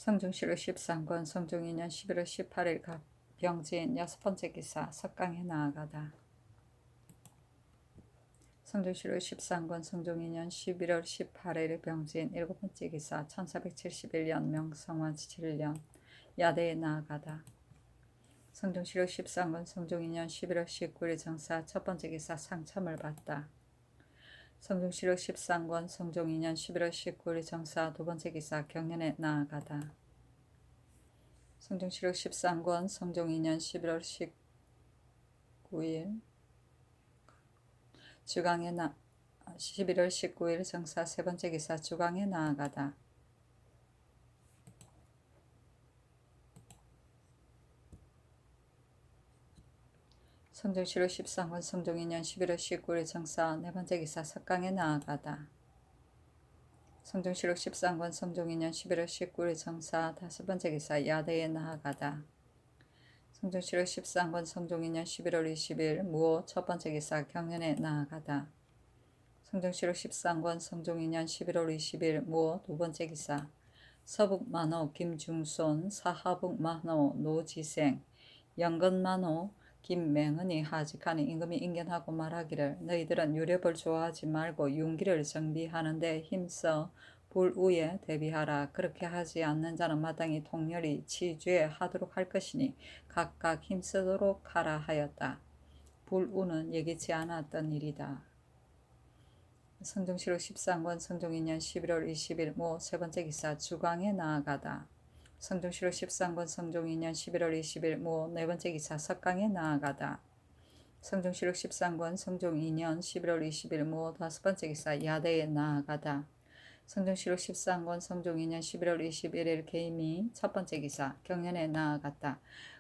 성중시로 13권 성중 2년 11월 18일 병진 6번째 기사 석강에 나아가다. 성중시로 13권 성중 2년 11월 18일 병진 7번째 기사 1471년 명성환 7년 야대에 나아가다. 성중시로 13권 성중 2년 11월 19일 정사 첫번째 기사 상참을 받다. 성중시로 13권 성중 2년 11월 19일 정사 두번째 기사 경연에 나아가다. 성중시록 13권 성중 2년 11월 19일 주강에 11월 19일 정사 세번째 기사 주강에 나아가다. 성중시록 13권 성중 2년 11월 19일 정사 네번째 기사 석강에 나아가다. 성중시록 13권 성중 2년 11월 19일 정사 다섯번째 기사 야대에 나아가다. 성중시록 13권 성중 2년 11월 20일 무호 첫번째 기사 경연에 나아가다. 성중시록 13권 성중 2년 11월 20일 무호 두번째 기사 서북만호 김중손 사하북만호 노지생 영건만호 김맹은이 하직하니 임금이 인견하고 말하기를 너희들은 유렵을 좋아하지 말고 윤기를 정비하는데 힘써 불우에 대비하라. 그렇게 하지 않는 자는 마땅히 통렬히 치죄하도록 할 것이니 각각 힘쓰도록 하라 하였다. 불우는 예기치 않았던 일이다. 성중시록 13권 성중 2년 11월 20일 모 세번째 기사 주강에 나아가다. 성중시록 13권 성중 2년 11월 20일 모 네번째 기사 석강에 나아가다. 성중시록 13권 성중 2년 11월 20일 모 다섯번째 기사 야대에 나아가다. 성중시록 13권 성중 2년 11월 21일 개임이 첫번째 기사 경연에 나아갔다.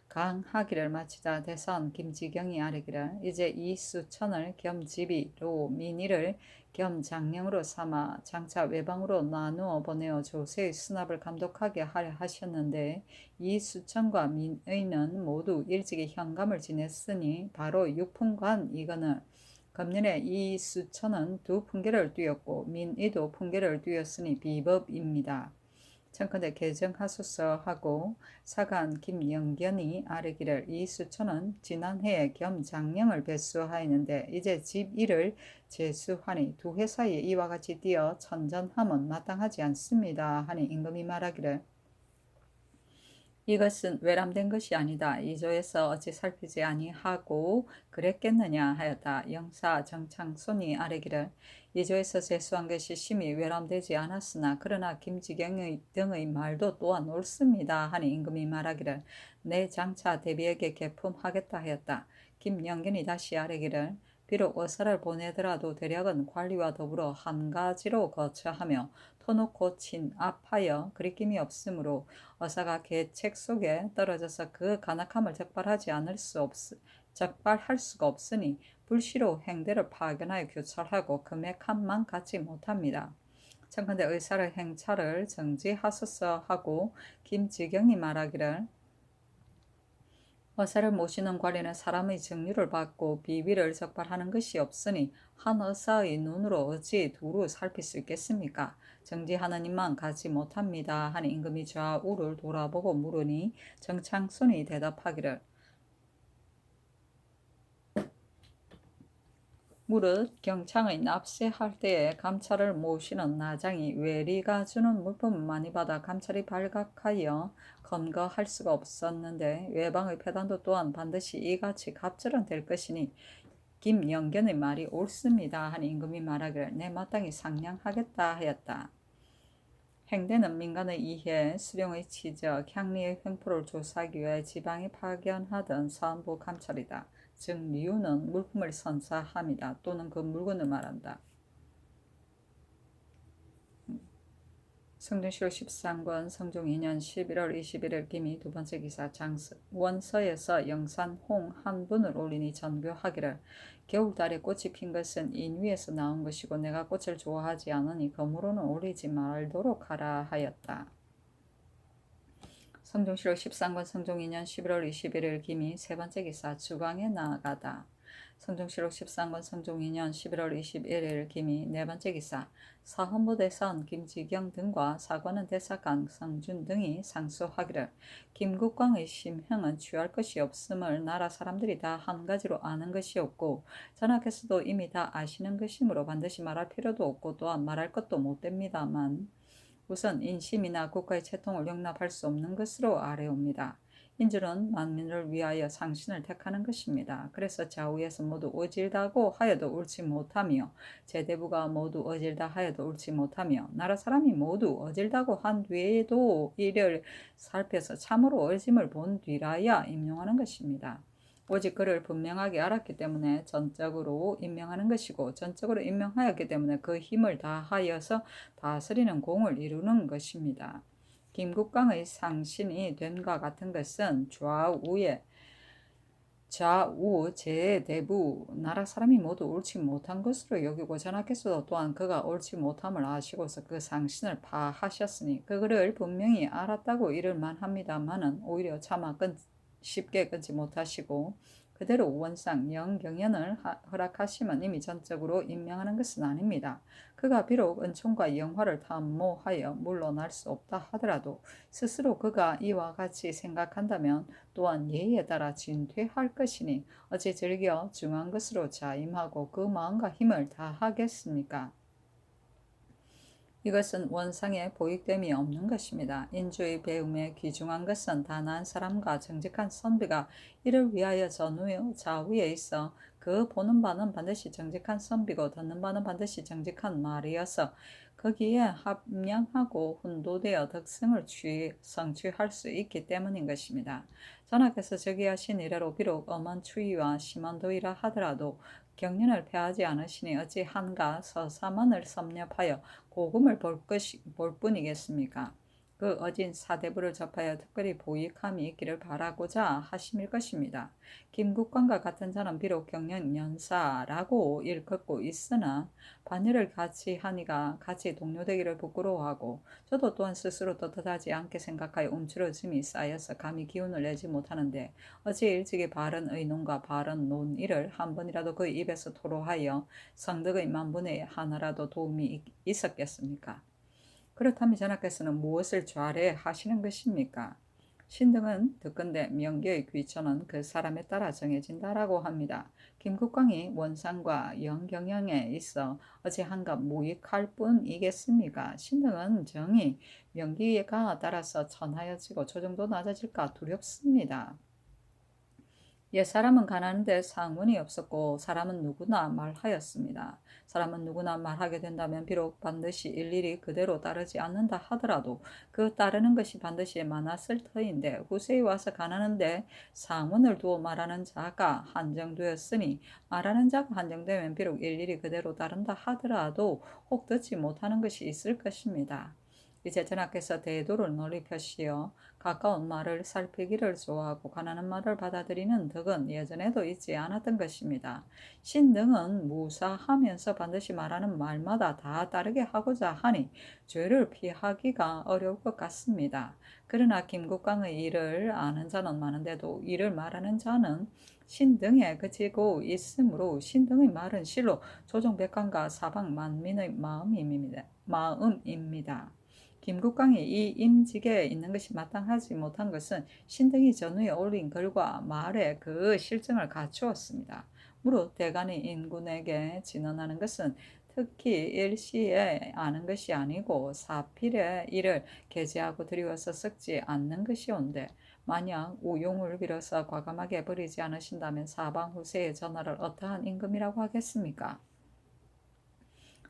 강하기를 마치자 대선 김지경이 아뢰기를 이제 이수천을 겸지비로 민의를 겸장령으로 삼아 장차 외방으로 나누어 보내어 조세의 수납을 감독하게 하려 하셨는데 이수천과 민의는 모두 일찍이 현감을 지냈으니 바로 육품관이거늘 금년에 이수천은 두 풍계를 띄었고 민의도 풍계를 띄었으니 비법입니다. 청컨대 개정하소서 하고 사간 김영견이 아뢰기를 이수천은 지난해에 겸장령을 배수하였는데 이제 집일을 제수하니 두 회사에 이와 같이 띄어 천전함은 마땅하지 않습니다 하니 임금이 말하기를 이것은 외람된 것이 아니다. 이조에서 어찌 살피지 아니하고 그랬겠느냐 하였다. 영사 정창손이 아뢰기를 이조에서 제수한 것이 심히 외람되지 않았으나 그러나 김지경 등의 말도 또한 옳습니다 하니 임금이 말하기를 내 장차 대비에게 개품하겠다 하였다. 김영견이 다시 아뢰기를 비록 어사를 보내더라도 대략은 관리와 더불어 한 가지로 거처하며 터놓고 친압하여 그리낌이 없으므로 어사가 계책 속에 떨어져서 그 간악함을 적발할 수가 없으니 불시로 행대를 파견하여 교찰하고 금액함만 갖지 못합니다. 청컨대 의사를 행차를 정지하소서 하고 김지경이 말하기를 어사를 모시는 관리는 사람의 정류를 받고 비위를 적발하는 것이 없으니 한 의사의 눈으로 어찌 두루 살필 수 있겠습니까? 정지하는 입만 가지 못합니다 하니 임금이 좌우를 돌아보고 물으니 정창손이 대답하기를 무릇 경창의 납세할 때에 감찰을 모시는 나장이 외리가 주는 물품을 많이 받아 감찰이 발각하여 검거할 수가 없었는데 외방의 패단도 또한 반드시 이같이 갑절은 될 것이니 김영견의 말이 옳습니다 하니 임금이 말하기를 내 마땅히 상냥하겠다 하였다. 행대는 민간의 이해, 수령의 치적, 향리의 횡포를 조사하기 위해 지방에 파견하던 사헌부 감찰이다. 즉 리우는 물품을 선사합니다. 또는 그 물건을 말한다. 성중시록 13권 성중 2년 11월 21일 김이 두번째 기사 원서에서 영산 홍 한 분을 올리니 전교하기를 겨울달에 꽃이 핀 것은 인위에서 나온 것이고 내가 꽃을 좋아하지 않으니 검으로는 올리지 말도록 하라 하였다. 성중시록 13권 성중 2년 11월 21일 김이 세번째 기사 주강에 나아가다. 성종실록 13권 성종 2년 11월 21일 기미 네 번째 기사 사헌부대사원 김지경 등과 사관원 대사 강성준 등이 상소하기를 김국광의 심형은 취할 것이 없음을 나라 사람들이 다 한 가지로 아는 것이 없고 전하께서도 이미 다 아시는 것이므로 반드시 말할 필요도 없고 또한 말할 것도 못 됩니다만 우선 인심이나 국가의 채통을 용납할 수 없는 것으로 아래옵니다. 인줄은 만민을 위하여 상신을 택하는 것입니다. 그래서 좌우에서 모두 어질다고 하여도 옳지 못하며 제대부가 모두 어질다 하여도 옳지 못하며 나라 사람이 모두 어질다고 한 뒤에도 이를 살펴서 참으로 어짐을 본 뒤라야 임용하는 것입니다. 오직 그를 분명하게 알았기 때문에 전적으로 임명하는 것이고 전적으로 임명하였기 때문에 그 힘을 다하여서 다스리는 공을 이루는 것입니다. 김국광의 상신이 됨과 같은 것은 좌우 제대부 나라 사람이 모두 옳지 못한 것으로 여기고 전하께서도 또한 그가 옳지 못함을 아시고서 그 상신을 파하셨으니 그를 분명히 알았다고 이를 만합니다마는 오히려 차마 쉽게 끊지 못하시고 그대로 원상 영경연을 허락하시면 이미 전적으로 임명하는 것은 아닙니다. 그가 비록 은총과 영화를 탐모하여 물러날 수 없다 하더라도 스스로 그가 이와 같이 생각한다면 또한 예에 따라 진퇴할 것이니 어찌 즐겨 중한 것으로 자임하고 그 마음과 힘을 다하겠습니까? 이것은 원상의 보익됨이 없는 것입니다. 인주의 배움에 귀중한 것은 단아한 사람과 정직한 선비가 이를 위하여 좌우에 있어 그 보는 바는 반드시 정직한 선비고 듣는 바는 반드시 정직한 말이어서 거기에 합량하고 훈도되어 덕성을 성취할 수 있기 때문인 것입니다. 전하께서 저기하신 이래로 비록 엄한 추위와 심한 더위라 하더라도 경륜을 패하지 않으시니 어찌 한가 서사만을 섭렵하여 고금을 볼 뿐이겠습니까? 그 어진 사대부를 접하여 특별히 보익함이 있기를 바라고자 하심일 것입니다. 김국광과 같은 자는 비록 경련연사라고 일컫고 있으나 반일을 같이 하니가 같이 동료되기를 부끄러워하고 저도 또한 스스로 떳떳하지 않게 생각하여 움츠러짐이 쌓여서 감히 기운을 내지 못하는데 어찌 일찍이 바른 의논과 바른 논의를 한 번이라도 그의 입에서 토로하여 성덕의 만분의 하나라도 도움이 있었겠습니까? 그렇다면 전하께서는 무엇을 좌래 하시는 것입니까? 신등은 듣건대 명계의 귀천은 그 사람에 따라 정해진다라고 합니다. 김국광이 원상과 영경영에 있어 어찌 한갑 무익할 뿐이겠습니까? 신등은 정이 명기가 따라서 천하여지고 조정도 낮아질까 두렵습니다. 옛 사람은 가난한데 상문이 없었고 사람은 누구나 말하였습니다. 사람은 누구나 말하게 된다면 비록 반드시 일일이 그대로 따르지 않는다 하더라도 그 따르는 것이 반드시 많았을 터인데 후세에 와서 가난한데 상문을 두어 말하는 자가 한정되었으니 말하는 자가 한정되면 비록 일일이 그대로 따른다 하더라도 혹 듣지 못하는 것이 있을 것입니다. 이제 전하께서 대도를 널리 펴시어 가까운 말을 살피기를 좋아하고 가난한 말을 받아들이는 덕은 예전에도 있지 않았던 것입니다. 신등은 무사하면서 반드시 말하는 말마다 다 따르게 하고자 하니 죄를 피하기가 어려울 것 같습니다. 그러나 김국광의 일을 아는 자는 많은데도 이를 말하는 자는 신등에 그치고 있으므로 신등의 말은 실로 조정백관과 사방 만민의 마음입니다. 김국광이 이 임직에 있는 것이 마땅하지 못한 것은 신등이 전후에 올린 글과 말의 그 실정을 갖추었습니다. 무릇 대간이 인군에게 진언하는 것은 특히 일시에 아는 것이 아니고 사필에 이를 게재하고 드리워서 섞지 않는 것이온데 만약 우용을 빌어서 과감하게 버리지 않으신다면 사방 후세의 전하를 어떠한 임금이라고 하겠습니까?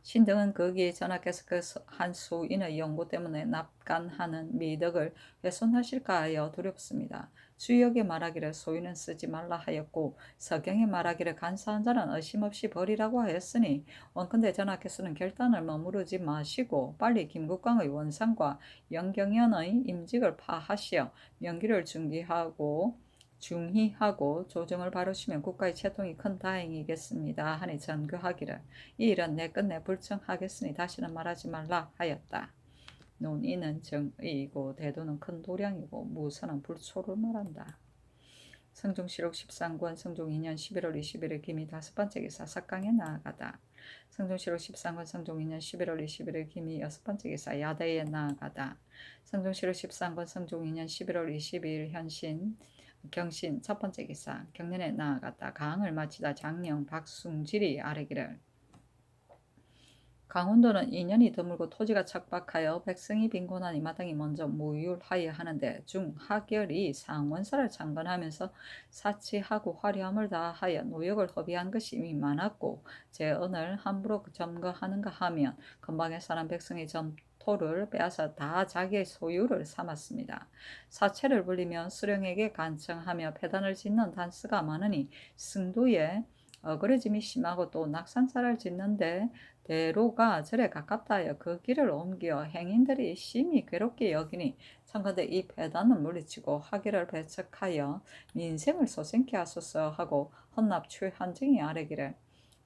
신등은 거기에 전하께서 그 한 수인의 연고 때문에 납간하는 미덕을 훼손하실까 하여 두렵습니다. 주역의 말하기를 소인은 쓰지 말라 하였고 서경의 말하기를 간사한 자는 의심없이 버리라고 하였으니 원컨대 전하께서는 결단을 머무르지 마시고 빨리 김국광의 원상과 영경연의 임직을 파하시어 명기를 중희하고 조정을 바르시면 국가의 채통이 큰 다행이겠습니다 하니 전교하기를 이 일은 내 끝내 불청하겠으니 다시는 말하지 말라 하였다. 논의는 정의이고 대도는 큰 도량이고 무서는 불초를 말한다. 성종시록 13권 성종 2년 11월 21일 김이 5번째 기사 석강에 나아가다. 성종시록 13권 성종 2년 11월 21일 김이 6번째 기사 야대에 나아가다. 성종시록 13권 성종 2년 11월 22일 현신 경신 첫 번째 기사 경년에 나아갔다. 가항을 마치다 장령 박숭질이 아뢰기를 강원도는 2년이 드물고 토지가 척박하여 백성이 빈곤하니 마땅히 먼저 무율하여 하는데 중하결이 상원사를 창건하면서 사치하고 화려함을 다하여 노역을 허비한 것이 이미 많았고 재언을 함부로 점거하는가 하면 근방에 사는 백성의 점토를 빼앗아 다 자기의 소유를 삼았습니다. 사채를 불리면 수령에게 간청하며 폐단을 짓는 단스가 많으니 승도에 어그러짐이 심하고 또 낙산사를 짓는데 대로가 절에 가깝다 하여 그 길을 옮겨 행인들이 심히 괴롭게 여기니 청컨대 이 폐단은 물리치고 하기를 배척하여 민생을 소생케 하소서 하고 헌납 최한증이 아뢰기를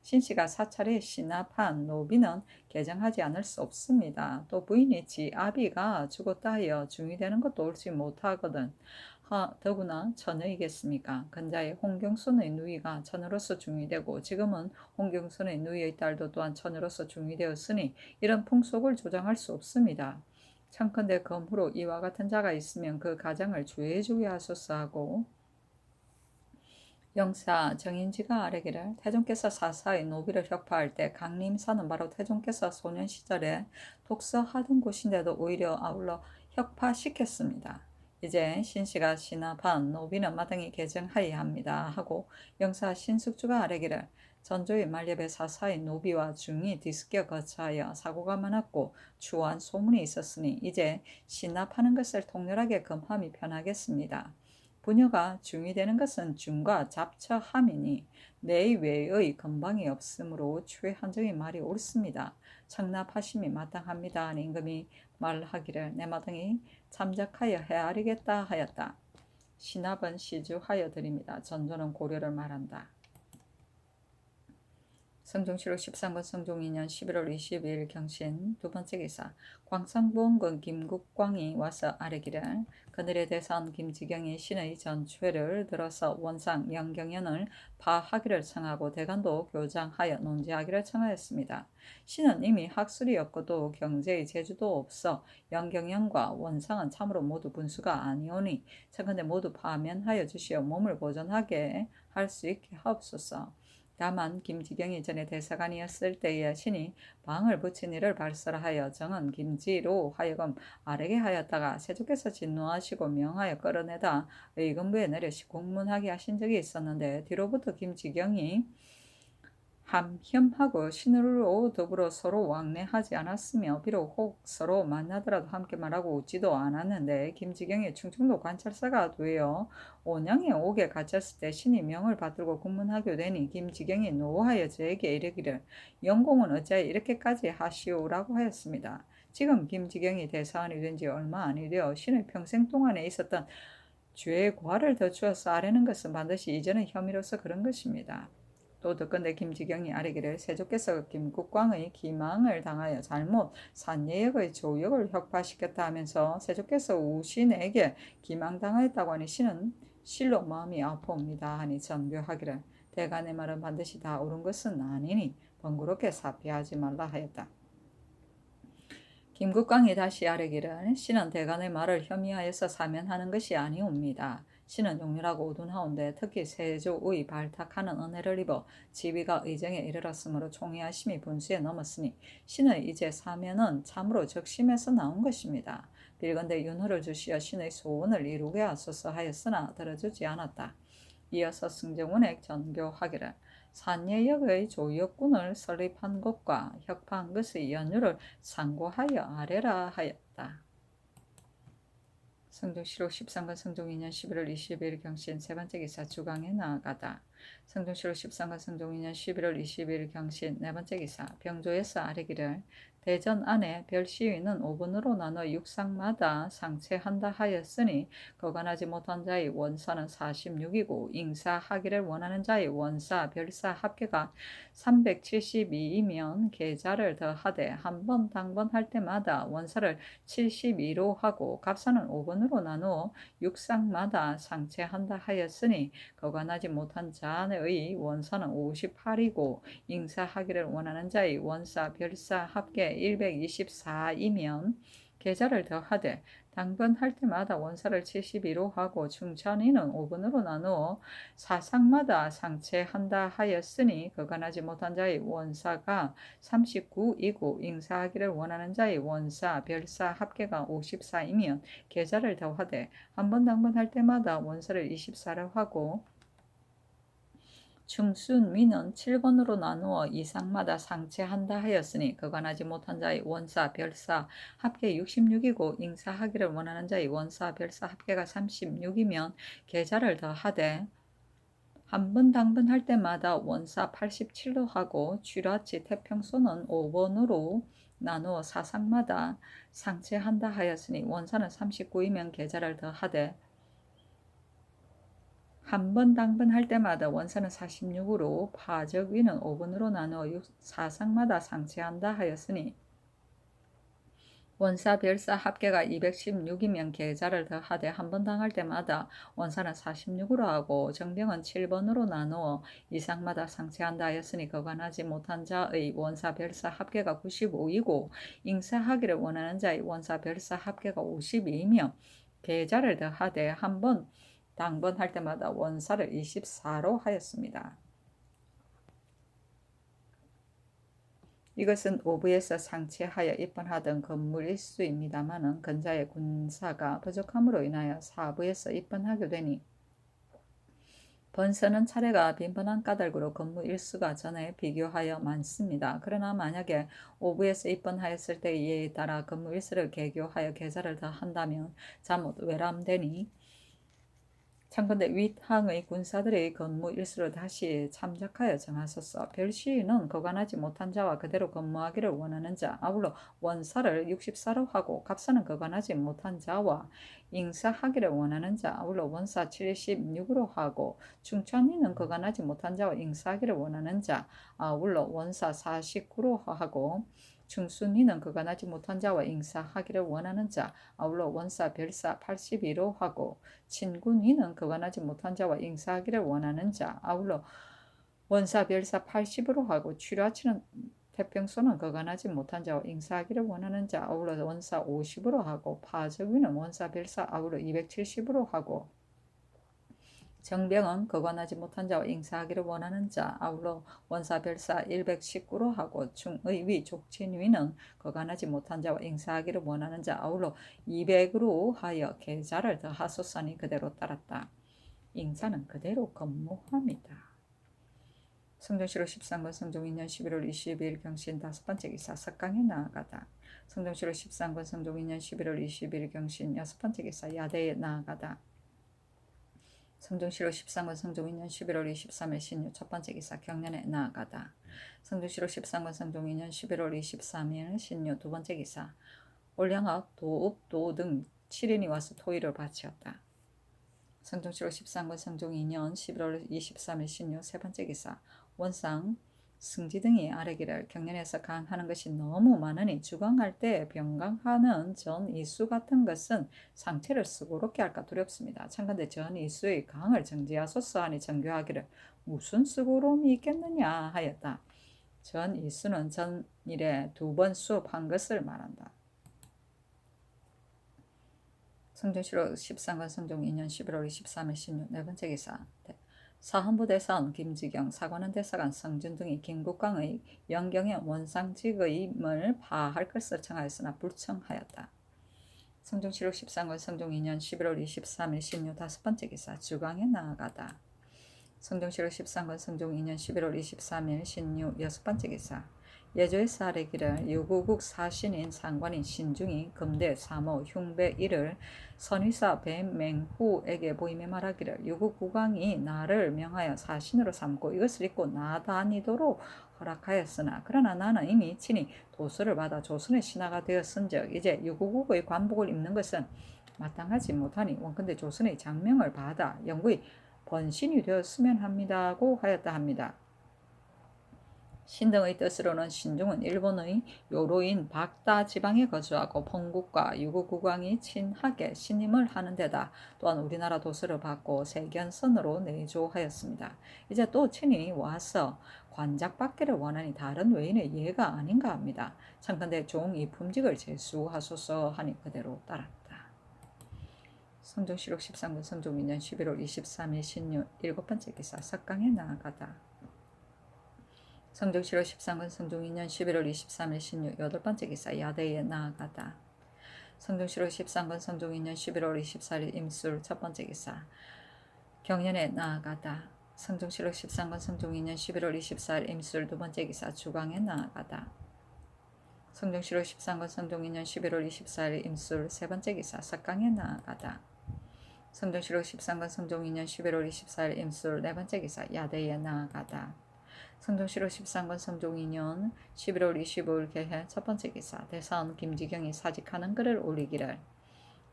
신씨가 사찰에 신납한 노비는 개정하지 않을 수 없습니다. 또 부인이 지 아비가 죽었다 하여 중이되는 것도 옳지 못하거든. 더구나 처녀이겠습니까? 근자의 홍경순의 누이가 처녀로서 중위되고 지금은 홍경순의 누이의 딸도 또한 처녀로서 중위되었으니 이런 풍속을 조장할 수 없습니다. 청컨대 검후로 이와 같은 자가 있으면 그 가장을 주의해주게 하소서 하고 영사 정인지가 아뢰기를 태종께서 사사의 노비를 혁파할 때 강림사는 바로 태종께서 소년 시절에 독서하던 곳인데도 오히려 아울러 혁파시켰습니다. 이제 신씨가 신합한 노비는 마땅히 개정하여야 합니다 하고 영사 신숙주가 아뢰기를 전조의 만렙의 사사의 노비와 중이 뒤섞여 거처하여 사고가 많았고 추한 소문이 있었으니 이제 신납하는 것을 통렬하게 금함이 편하겠습니다. 부녀가 중이 되는 것은 중과 잡처함이니 내외의 건방이 없으므로 최한정의 말이 옳습니다. 청납하심이 마땅합니다. 하니 임금이 말하기를 내 마땅히 참작하여 헤아리겠다 하였다. 신합은 시주하여 드립니다. 전조는 고려를 말한다. 성종시록 13권 성종 2년 11월 22일 경신 두 번째 기사 광산부원군 김국광이 와서 아뢰기를 그늘에 대선 김지경이 신의 전최를 들어서 원상 영경연을 파하기를 청하고 대간도 교장하여 논지하기를 청하였습니다. 신은 이미 학술이 없고도 경제의 재주도 없어 영경연과 원상은 참으로 모두 분수가 아니오니 청컨대 모두 파면하여 주시어 몸을 보존하게 할 수 있게 하옵소서. 다만 김지경이 전에 대사관이었을 때에 신이 방을 붙인 이를 발설하여 정은 김지로 하여금 아뢰게 하였다가 세조께서 진노하시고 명하여 끌어내다 의금부에 내려시 공문하게 하신 적이 있었는데 뒤로부터 김지경이 함혐하고 신으로 더불어 서로 왕래하지 않았으며 비록 혹 서로 만나더라도 함께 말하고 웃지도 않았는데 김지경이 충청도 관찰사가 되어 온양에 옥에 갇혔을 때 신이 명을 받들고 군문하게 되니 김지경이 노하여 저에게 이르기를 영공은 어찌하여 이렇게까지 하시오라고 하였습니다. 지금 김지경이 대사관이 된 지 얼마 아니 되어 신의 평생 동안에 있었던 죄의 과를 더 주어서 아뢰는 것은 반드시 이전의 혐의로서 그런 것입니다. 또 듣건대 김지경이 아뢰기를 세조께서 김국광의 기망을 당하여 잘못 산예역의 조역을 혁파시켰다 하면서 세조께서 우신에게 기망당하였다고 하니 신은 실로 마음이 아파옵니다 하니 전교하기를 대간의 말은 반드시 다 옳은 것은 아니니 번거롭게 사피하지 말라 하였다. 김국광이 다시 아뢰기를 신은 대간의 말을 혐의하여서 사면하는 것이 아니옵니다. 신은 용렬하고 우둔하온데 특히 세조의 발탁하는 은혜를 입어 지위가 의정에 이르렀으므로 총애하심이 분수에 넘었으니 신의 이제 사면은 참으로 적심에서 나온 것입니다. 빌건대 윤호를 주시어 신의 소원을 이루게 하소서 하였으나 들어주지 않았다. 이어서 승정원액 전교하기를 산예역의 조역군을 설립한 것과 혁파한 것의 연유를 상고하여 아뢰라 하였다. 성종시록 13권 성종 2년 11월 22일 경신 세 번째 기사 주강에 나아가다. 성종시로 13관 성종 2년 11월 20일 경신 네 번째 기사 병조에서 아뢰기를 대전 안에 별 시위는 5분으로 나눠 육상마다 상체한다 하였으니 거간하지 못한 자의 원사는 46이고 잉사하기를 원하는 자의 원사 별사 합계가 372이면 계좌를 더하되 한 번 당번할 때마다 원사를 72로 하고 갑사는 5분으로 나누어 육상마다 상체한다 하였으니 거간하지 못한 자의 원사는 58이고 잉사하기를 원하는 자의 원사 별사 합계 124이면 계좌를 더하되 당번할 때마다 원사를 72로 하고 중천이는 5분으로 나누어 사상마다 상체한다 하였으니 거간하지 못한 자의 원사가 39이고 잉사하기를 원하는 자의 원사 별사 합계가 54이면 계좌를 더하되 한 번 당번할 때마다 원사를 24로 하고 중순위는 7번으로 나누어 이상마다 상체한다 하였으니 거간하지 못한 자의 원사 별사 합계 66이고 잉사하기를 원하는 자의 원사 별사 합계가 36이면 계좌를 더하되 한 번 당번할 때마다 원사 87로 하고 쥐라치 태평소는 5번으로 나누어 사상마다 상체한다 하였으니 원사는 39이면 계좌를 더하되 한 번 당번할 때마다 원사는 46으로 파적위는 5분으로 나누어 사상마다 상체한다 하였으니 원사 별사 합계가 216이면 계좌를 더하되 한 번 당할 때마다 원사는 46으로 하고 정병은 7번으로 나누어 이상마다 상체한다 하였으니 거간하지 못한 자의 원사 별사 합계가 95이고 잉사하기를 원하는 자의 원사 별사 합계가 52이며 계좌를 더하되 한 번 당번할 때마다 원사를 24로 하였습니다. 이것은 오부에서 상체하여 입번하던 건물일 수입니다마는 근자의 군사가 부족함으로 인하여 사부에서 입번하게 되니 번서는 차례가 빈번한 까닭으로 건무 일수가 전에 비교하여 많습니다. 그러나 만약에 오부에서 입번하였을 때의 예에 따라 건무 일수를 계교하여 계좌를 더한다면 잘못 외람되니 참건대 윗항의 군사들의 건무 일수를 다시 참작하여 정하소서. 별시위는 거간하지 못한 자와 그대로 근무하기를 원하는 자, 아울러 원사를 64로 하고 갑사는 거간하지 못한 자와 잉사하기를 원하는 자, 아울러 원사 76으로 하고 중천위는 거간하지 못한 자와 잉사하기를 원하는 자, 아울러 원사 49로 하고 중순위는 거간하지 못한 자와 잉사하기를 원하는 자, 아울러 원사 별사 82로 하고 친군위는 거간하지 못한 자와 잉사하기를 원하는 자, 아울러 원사 별사 80으로 하고 취라치는 태평소는 거간하지 못한 자와 잉사하기를 원하는 자, 아울러 원사 50으로 하고 파적위는 원사 별사 아울러 270으로 하고 정병은 거간하지 못한 자와 잉사하기를 원하는 자, 아울러 원사 별사 119로 하고 중의위 족친위는 거간하지 못한 자와 잉사하기를 원하는 자, 아울러 200으로 하여 계좌를 더하소서니 그대로 따랐다. 잉사는 그대로 건무합니다. 성종시로 13권 성종 2년 11월 22일 경신 다섯 번째 기사 석강에 나아가다. 성종시로 13권 성종 2년 11월 22일 경신 여섯 번째 기사 야대에 나아가다. 성종시로 13권 성종 2년 11월 23일 신유 첫 번째 기사 경련에 나아가다. 성종시로 13권 성종 2년 11월 23일 신유 두 번째 기사 올량학 도읍도 등 7인이 와서 토의를 바치었다. 성종시로 13권 성종 2년 11월 23일 신유 세 번째 기사 원상 승지 등이 아뢰기를 경련에서 강하는 것이 너무 많으니 주강할 때 병강하는 전 이수 같은 것은 상체를 수고롭게 할까 두렵습니다. 참건대 전 이수의 강을 정지하소서 하니 정교하기를 무슨 수고로움이 있겠느냐 하였다. 전 이수는 전일에 2번 수업한 것을 말한다. 성종시로 13권 성종 2년 11월 23일 신유 네 번째 기사 사헌부 대사원 김지경, 사관원 대사관 성준 등이 김국광의 영경의 원상직의임을 파할 것을 청하였으나 불청하였다. 성종시록 13권 성종 2년 11월 23일 신유 다섯 번째 기사 주광에 나아가다. 성종시록 13권 성종 2년 11월 23일 신유 여섯 번째 기사 예조에서 아래기를 유구국 사신인 상관인 신중이 금대 사모 흉배 이를 선의사 뱀맹후에게 보임에 말하기를 유구국왕이 나를 명하여 사신으로 삼고 이것을 입고 나다니도록 허락하였으나 그러나 나는 이미 친히 도서를 받아 조선의 신하가 되었은즉 이제 유구국의 관복을 입는 것은 마땅하지 못하니 원컨대 조선의 장명을 받아 영구히 번신이 되었으면 합니다고 하였다 합니다. 신등의 뜻으로는 신중은 일본의 요로인 박다 지방에 거주하고 본국과 유구국왕이 친하게 신임을 하는 데다 또한 우리나라 도서를 받고 세견선으로 내조하였습니다. 이제 또 친히 와서 관작받기를 원하니 다른 외인의 예가 아닌가 합니다. 참건대 종이 품직을 제수하소서 하니 그대로 따랐다. 성종실록 13군 성종 2년 11월 23일 신유 7번째 기사 석강에 나아가다. 성종실록 13군 성종 2년 11월 23일 신유 8번째 기사 야대에 나아가다. 성종실록 13군 성종 2년 11월 24일 임술 첫번째 기사 경연에 나아가다. 성종실록 13군 성종 2년 11월 24일 임술 두번째 기사 주광에 나아가다. 성종실록 13군 성종 2년 11월 24일 임술 세번째 기사 석강에 나아가다. 성종실록 13군 성종 2년 11월 24일 임술 네번째 기사 야대에 나아가다. 성종실록 13군 성종 2년 11월 25일 개회 첫번째 기사 대사원 김지경이 사직하는 글을 올리기를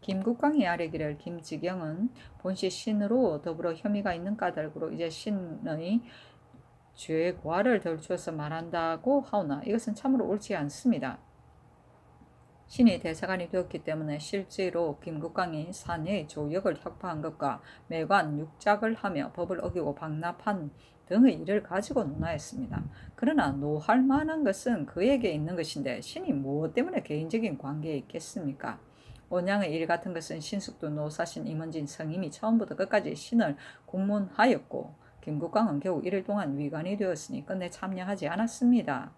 김국광이 아뢰기를 김지경은 본시 신으로 더불어 혐의가 있는 까닭으로 이제 신의 죄과를 덜추어서 말한다고 하오나 이것은 참으로 옳지 않습니다. 신이 대사관이 되었기 때문에 실제로 김국광이 사내의 조역을 혁파한 것과 매관 육작을 하며 법을 어기고 방납한 등의 일을 가지고 논하였습니다. 그러나 노할 만한 것은 그에게 있는 것인데 신이 무엇 때문에 개인적인 관계에 있겠습니까? 온양의 일 같은 것은 신숙도 노사신 임원진 성임이 처음부터 끝까지 신을 공문하였고 김국광은 겨우 1일 동안 위관이 되었으니 끝내 참여하지 않았습니다.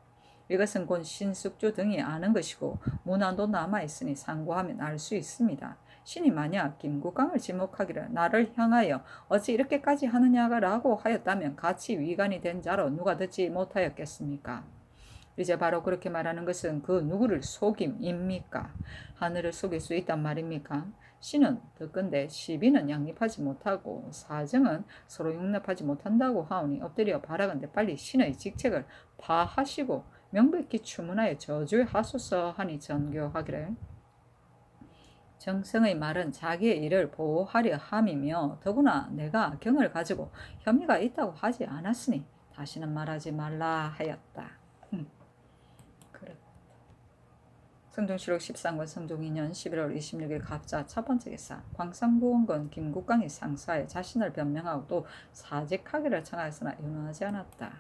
이것은 곧 신숙주 등이 아는 것이고 문안도 남아있으니 상고하면 알 수 있습니다. 신이 만약 김국광을 지목하기를 나를 향하여 어찌 이렇게까지 하느냐라고 하였다면 같이 위관이 된 자로 누가 듣지 못하였겠습니까? 이제 바로 그렇게 말하는 것은 그 누구를 속임입니까? 하늘을 속일 수 있단 말입니까? 신은 듣건대 시비는 양립하지 못하고 사정은 서로 용납하지 못한다고 하오니 엎드려 바라건대 빨리 신의 직책을 파하시고 명백히 추문하여 저주하소서 하니 전교하기를 정성의 말은 자기의 일을 보호하려 함이며 더구나 내가 경을 가지고 혐의가 있다고 하지 않았으니 다시는 말하지 말라 하였다. 성종실록 13권 성종 2년 11월 26일 갑자 첫번째 기사 광산구원건 김국광이 상사에 자신을 변명하고 또 사직하기를 청하였으나 윤호하지 않았다.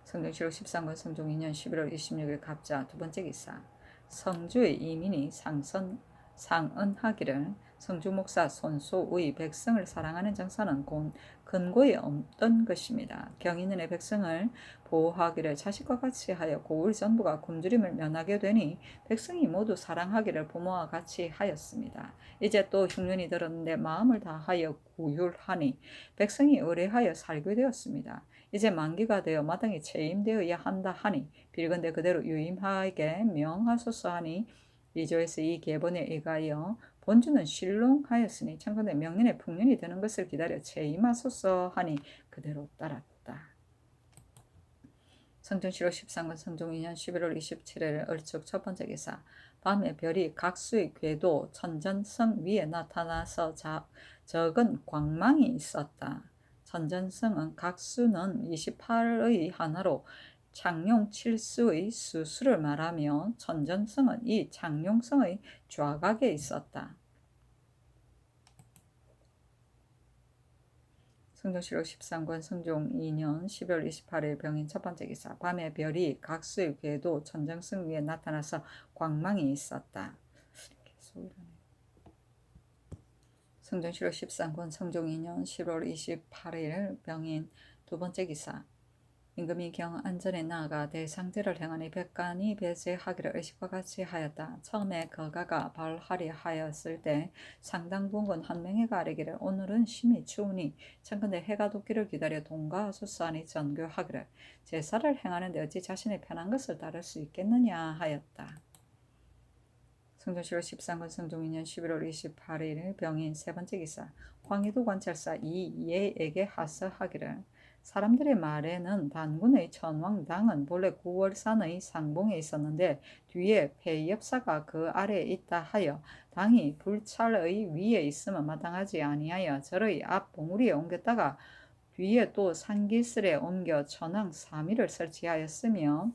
성종실록 13권 성종 2년 11월 26일 갑자 두번째 기사 성주의 이민이 상언하기를 성주 목사 손소의 백성을 사랑하는 정사는 곧 근고에 없던 것입니다. 경인은의 백성을 보호하기를 자식과 같이 하여 고을 전부가 굶주림을 면하게 되니 백성이 모두 사랑하기를 부모와 같이 하였습니다. 이제 또 흉년이 들었는데 마음을 다하여 구휼하니 백성이 의뢰하여 살게 되었습니다. 이제 만기가 되어 마땅히 체임되어야 한다 하니 빌건대 그대로 유임하게 명하소서 하니 이조에서 이 계본에 의하여 본주는 신롱하였으니 참건대 명년에 풍년이 되는 것을 기다려 체임하소서 하니 그대로 따랐다. 성종실록 13권 성종 2년 11월 27일 을축 첫번째 기사 밤에 별이 각수의 궤도 천전성 위에 나타나서 적은 광망이 있었다. 천전성은 각수는 28의 하나로 창룡 7수의 수수를 말하며 천전성은 이 창룡성의 좌각에 있었다. 성종실록 13권 성종 2년 12월 28일 병인 첫번째 기사 밤에 별이 각수의 궤도 천정성 위에 나타나서 광망이 있었다. 성종실록 13권 성종 2년 10월 28일 병인 두번째 기사 임금이 경안전에 나아가 대상제를 행하니 백관이 배제하기를 의식과 같이 하였다. 처음에 거가가 발하리 하였을 때 상당 부분 한 명이가 아뢰기를 오늘은 심히 추우니 청컨대 해가 돋기를 기다려 동과 수산이 전교하기를 제사를 행하는데 어찌 자신의 편한 것을 따를 수 있겠느냐 하였다. 성종시로 13권 성종 2년 11월 28일 병인 세 번째 기사 황희도 관찰사 이예에게 하서하기를 사람들의 말에는 단군의 천왕당은 본래 9월산의 상봉에 있었는데 뒤에 폐엽사가 그 아래에 있다 하여 당이 불찰의 위에 있으면 마땅하지 아니하여 절의 앞 봉우리에 옮겼다가 뒤에 또 산기슬에 옮겨 천왕 3위를 설치하였으며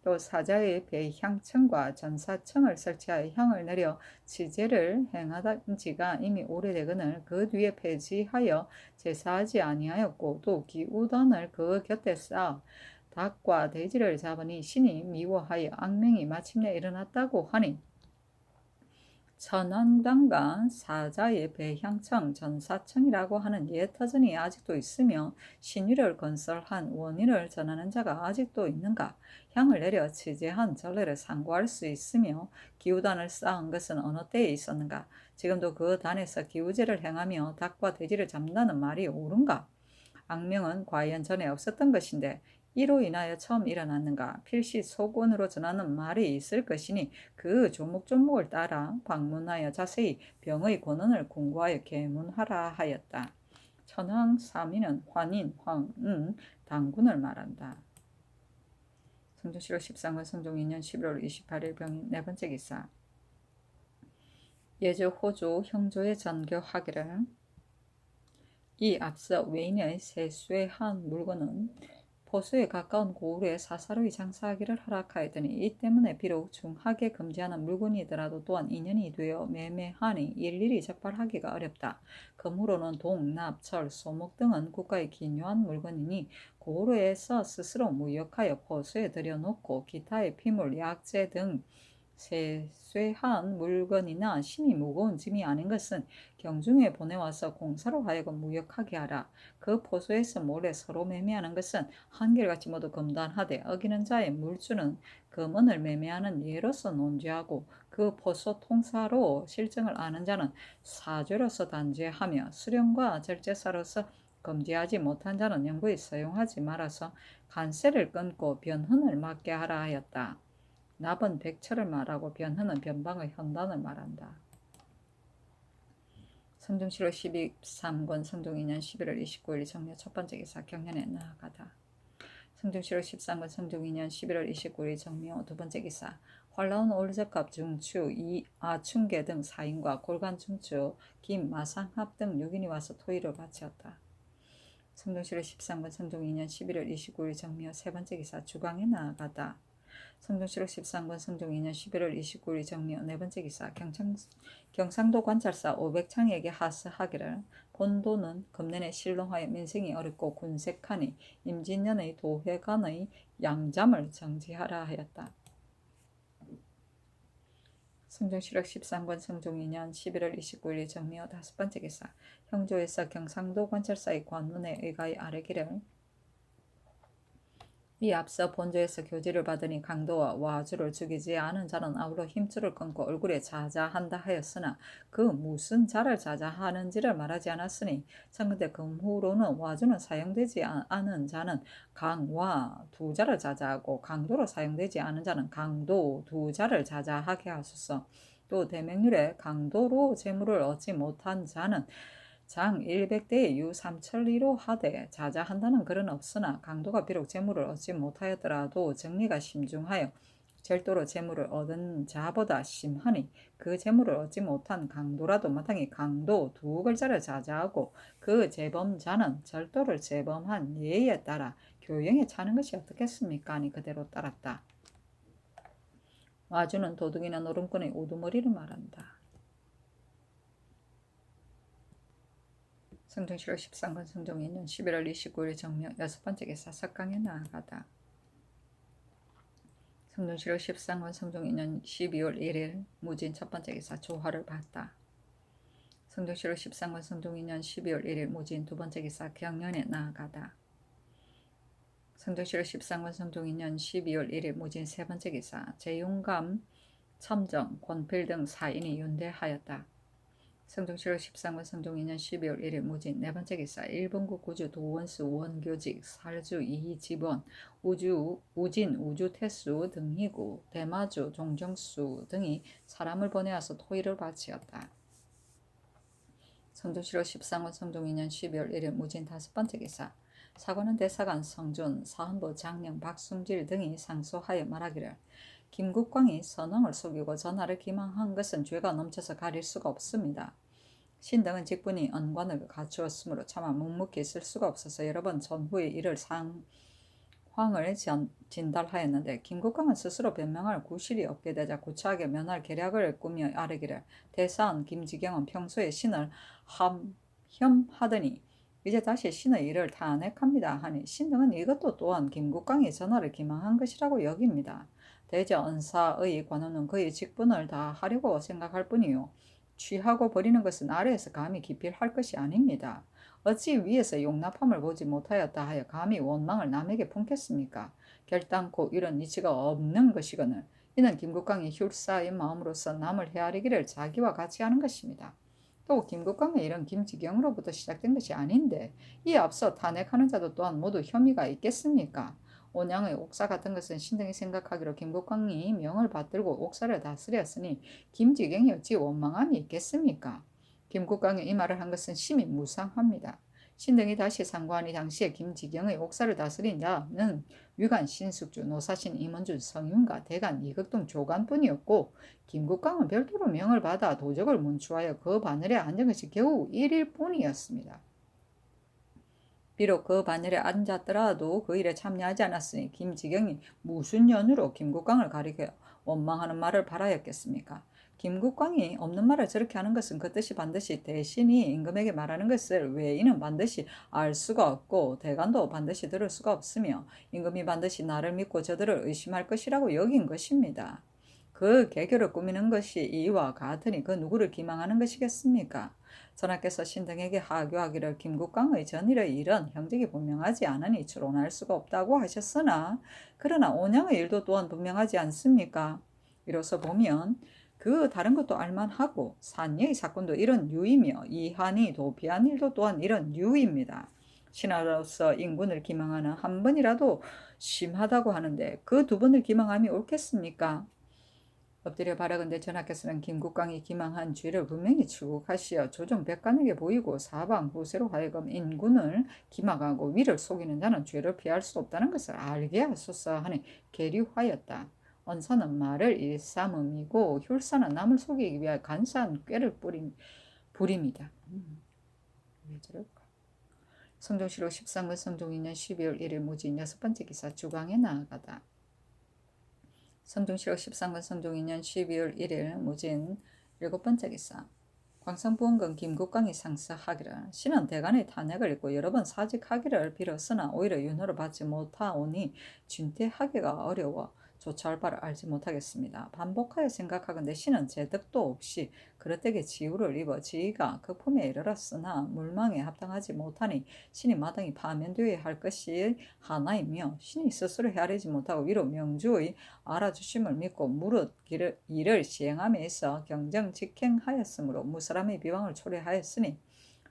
또 사자의 배향청과 전사청을 설치하여 향을 내려 지제를 행하던 지가 이미 오래되거늘 그 뒤에 폐지하여 제사하지 아니하였고 또 기우던을 그 곁에 쌓아 닭과 돼지를 잡으니 신이 미워하여 악명이 마침내 일어났다고 하니 천왕당과 사자의 배향청, 전사청이라고 하는 옛 터전이 아직도 있으며 신위를 건설한 원인을 전하는 자가 아직도 있는가? 향을 내려 지제한 전례를 상고할 수 있으며 기우단을 쌓은 것은 어느 때에 있었는가? 지금도 그 단에서 기우제를 행하며 닭과 돼지를 잡는다는 말이 옳은가? 악명은 과연 전에 없었던 것인데 이로 인하여 처음 일어났는가? 필시 속언으로 전하는 말이 있을 것이니 그 조목조목을 따라 방문하여 자세히 병의 권언을 공부하여 계문하라 하였다. 천황 3위는 환인, 황은 당군을 말한다. 성종시로 13권 성종 2년 11월 28일 병인 네 번째 기사 예조 호조 형조에 전교하기를 이 앞서 외인의 세수한 물건은 포수에 가까운 고을에 사사로이 장사하기를 허락하였더니 이 때문에 비록 중하게 금지하는 물건이더라도 또한 인연이 되어 매매하니 일일이 적발하기가 어렵다. 그러므로는 동, 납, 철, 소목 등은 국가의 기묘한 물건이니 고을에서 스스로 무역하여 포수에 들여놓고 기타의 피물, 약재 등 세쇠한 물건이나 심이 무거운 짐이 아닌 것은 경중에 보내와서 공사로 하여금 무역하게 하라. 그 포소에서 몰래 서로 매매하는 것은 한결같이 모두 금단하되 어기는 자의 물주는 금은을 매매하는 예로서 논죄하고 그 포소 통사로 실정을 아는 자는 사죄로서 단죄하며 수령과 절제사로서 금지하지 못한 자는 영구히 사용하지 말아서 간세를 끊고 변흔을 막게 하라 하였다. 납은 백철을 말하고 변흔은 변방의 현단을 말한다. 성종시로 13권 성종 2년 11월 29일 정묘 첫 번째 기사 경연에 나아가다. 성종시로 13권 성종 2년 11월 29일 정묘 두 번째 기사 활라운 올적갑 중추 아충계 등 4인과 골간 중추 김마상합 등 6인이 와서 토의를 바치었다. 성종시로 13권 성종 2년 11월 29일 정묘 세 번째 기사 주강에 나아가다. 성종시록 13권 성종 2년 11월 29일 정묘 네 번째 기사 경상도 관찰사 500창에게 하스하기를 본도는 금년에 실롱하여 민생이 어렵고 군색하니 임진년의 도회관의 양잠을 정지하라 하였다. 성종시록 13권 성종 2년 11월 29일 정묘 다섯 번째 기사 형조에서 경상도 관찰사의 관문에 의가히 아뢰기를 이 앞서 본조에서 교지를 받으니 강도와 와주를 죽이지 않은 자는 아울러 힘줄을 끊고 얼굴에 자자한다 하였으나 그 무슨 자를 자자하는지를 말하지 않았으니 청근대 금후로는 와주는 사용되지 않은 자는 강와 두 자를 자자하고 강도로 사용되지 않은 자는 강도 두 자를 자자하게 하소서. 또 대명률에 강도로 재물을 얻지 못한 자는 장 100대의 유 3천리로 하되 자자한다는 글은 없으나 강도가 비록 재물을 얻지 못하였더라도 정리가 심중하여 절도로 재물을 얻은 자보다 심하니 그 재물을 얻지 못한 강도라도 마땅히 강도 두 글자를 자자하고 그 재범자는 절도를 재범한 예에 따라 교형에 차는 것이 어떻겠습니까? 아니 그대로 따랐다. 와주는 도둑이나 노름꾼의 우두머리를 말한다. 성종시록 13권 성종 2년 11월 29일 정묘 여섯 번째 기사 석강에 나아가다. 성종시록 13권 성종 2년 12월 1일 무진 첫 번째 기사 조화를 봤다. 성종시록 13권 성종 2년 12월 1일 무진 두 번째 기사 경연에 나아가다. 성종시로 13권 성종인년 12월 1일 무진 세 번째 기사 재용감, 첨정, 권필 등 4인이 윤대하였다. 성종시로 13권 성종인년 12월 1일 무진 네 번째 기사 일본국 구주 도원수 원교직 살주 이지번 우진 우주태수 등희구 대마주 종정수 등이 사람을 보내와서 토의를 바치었다. 성종시로 13권 성종인년 12월 1일 무진 다섯 번째 기사 사관원 대사관 성준, 사헌부 장령 박순질 등이 상소하여 말하기를 김국광이 선왕을 속이고 전하를 기망한 것은 죄가 넘쳐서 가릴 수가 없습니다. 신등은 직분이 언관을 갖추었으므로 차마 묵묵히 있을 수가 없어서 여러 번 전후에 이를 상황을 진달하였는데 김국광은 스스로 변명할 구실이 없게 되자 구차하게 면할 계략을 꾸며 아뢰기를 대사원 김지경은 평소에 신을 함혐하더니 이제 다시 신의 일을 탄핵합니다 하니 신등은 이것도 또한 김국광이 전하를 기망한 것이라고 여깁니다. 대저 언사의 관원은 그의 직분을 다 하려고 생각할 뿐이요 취하고 버리는 것은 아래에서 감히 기필할 것이 아닙니다. 어찌 위에서 용납함을 보지 못하였다 하여 감히 원망을 남에게 품겠습니까? 결단코 이런 이치가 없는 것이거늘 이는 김국광이 휼사의 마음으로서 남을 헤아리기를 자기와 같이 하는 것입니다. 또 김국광의 일은 김지경으로부터 시작된 것이 아닌데 이에 앞서 탄핵하는 자도 또한 모두 혐의가 있겠습니까? 온양의 옥사 같은 것은 신등이 생각하기로 김국광이 명을 받들고 옥사를 다스렸으니 김지경이 어찌 원망함이 있겠습니까? 김국광이 이 말을 한 것은 심히 무상합니다. 신등이 다시 상고하니 당시에 김지경의 옥사를 다스린 자는 위관 신숙주, 노사신 임원준, 성윤과 대간 이극동 조간뿐이었고 김국광은 별도로 명을 받아 도적을 문추하여 그 바늘에 앉은 것이 겨우 1일 뿐이었습니다. 비록 그 바늘에 앉았더라도 그 일에 참여하지 않았으니 김지경이 무슨 연유로 김국광을 가리켜 원망하는 말을 바라였겠습니까? 김국광이 없는 말을 저렇게 하는 것은 그 뜻이 반드시 대신이 임금에게 말하는 것을 외인은 반드시 알 수가 없고 대간도 반드시 들을 수가 없으며 임금이 반드시 나를 믿고 저들을 의심할 것이라고 여긴 것입니다. 그 계교를 꾸미는 것이 이와 같으니 그 누구를 기망하는 것이겠습니까? 전하께서 신등에게 하교하기를 김국광의 전일의 일은 형직이 분명하지 않으니 추론할 수가 없다고 하셨으나 그러나 온양의 일도 또한 분명하지 않습니까? 이로써 보면 그 다른 것도 알만하고 산예의 사건도 이런 류이며 이한이 도피한 일도 또한 이런 류입니다. 신하로서 인군을 기망하는 한 번이라도 심하다고 하는데 그 두 번을 기망함이 옳겠습니까? 엎드려 바라건대 전하께서는 김국광이 기망한 죄를 분명히 추국하시어 조정 백관에게 보이고 사방 후세로 하여금 인군을 기망하고 위를 속이는 자는 죄를 피할 수 없다는 것을 알게 하소서 하니 계류하였다. 언사는 말을 일삼음이고 휼사는 남을 속이기 위하여 간사한 꾀를 부림이다. 왜 저럴까? 성종시로 13권 성종인년 12월 1일 무진 여섯 번째 기사 주광에 나아가다. 성종시로 13권 성종인년 12월 1일 무진 일곱 번째 기사 광성부원군 김국광이 상서하기를 신은 대간의 탄핵을 입고 여러 번 사직하기를 빌었으나 오히려 윤호를 받지 못하오니 진퇴하기가 어려워 조차할 바를 알지 못하겠습니다. 반복하여 생각하건대 신은 재득도 없이 그릇되게 지우를 입어 지위가 극품에 이르렀으나 물망에 합당하지 못하니 신이 마땅히 파면되어야 할 것이 하나이며 신이 스스로 헤아리지 못하고 위로 명주의 알아주심을 믿고 무릇 일을 시행함에 있어 경정직행하였으므로 무사람의 비방을 초래하였으니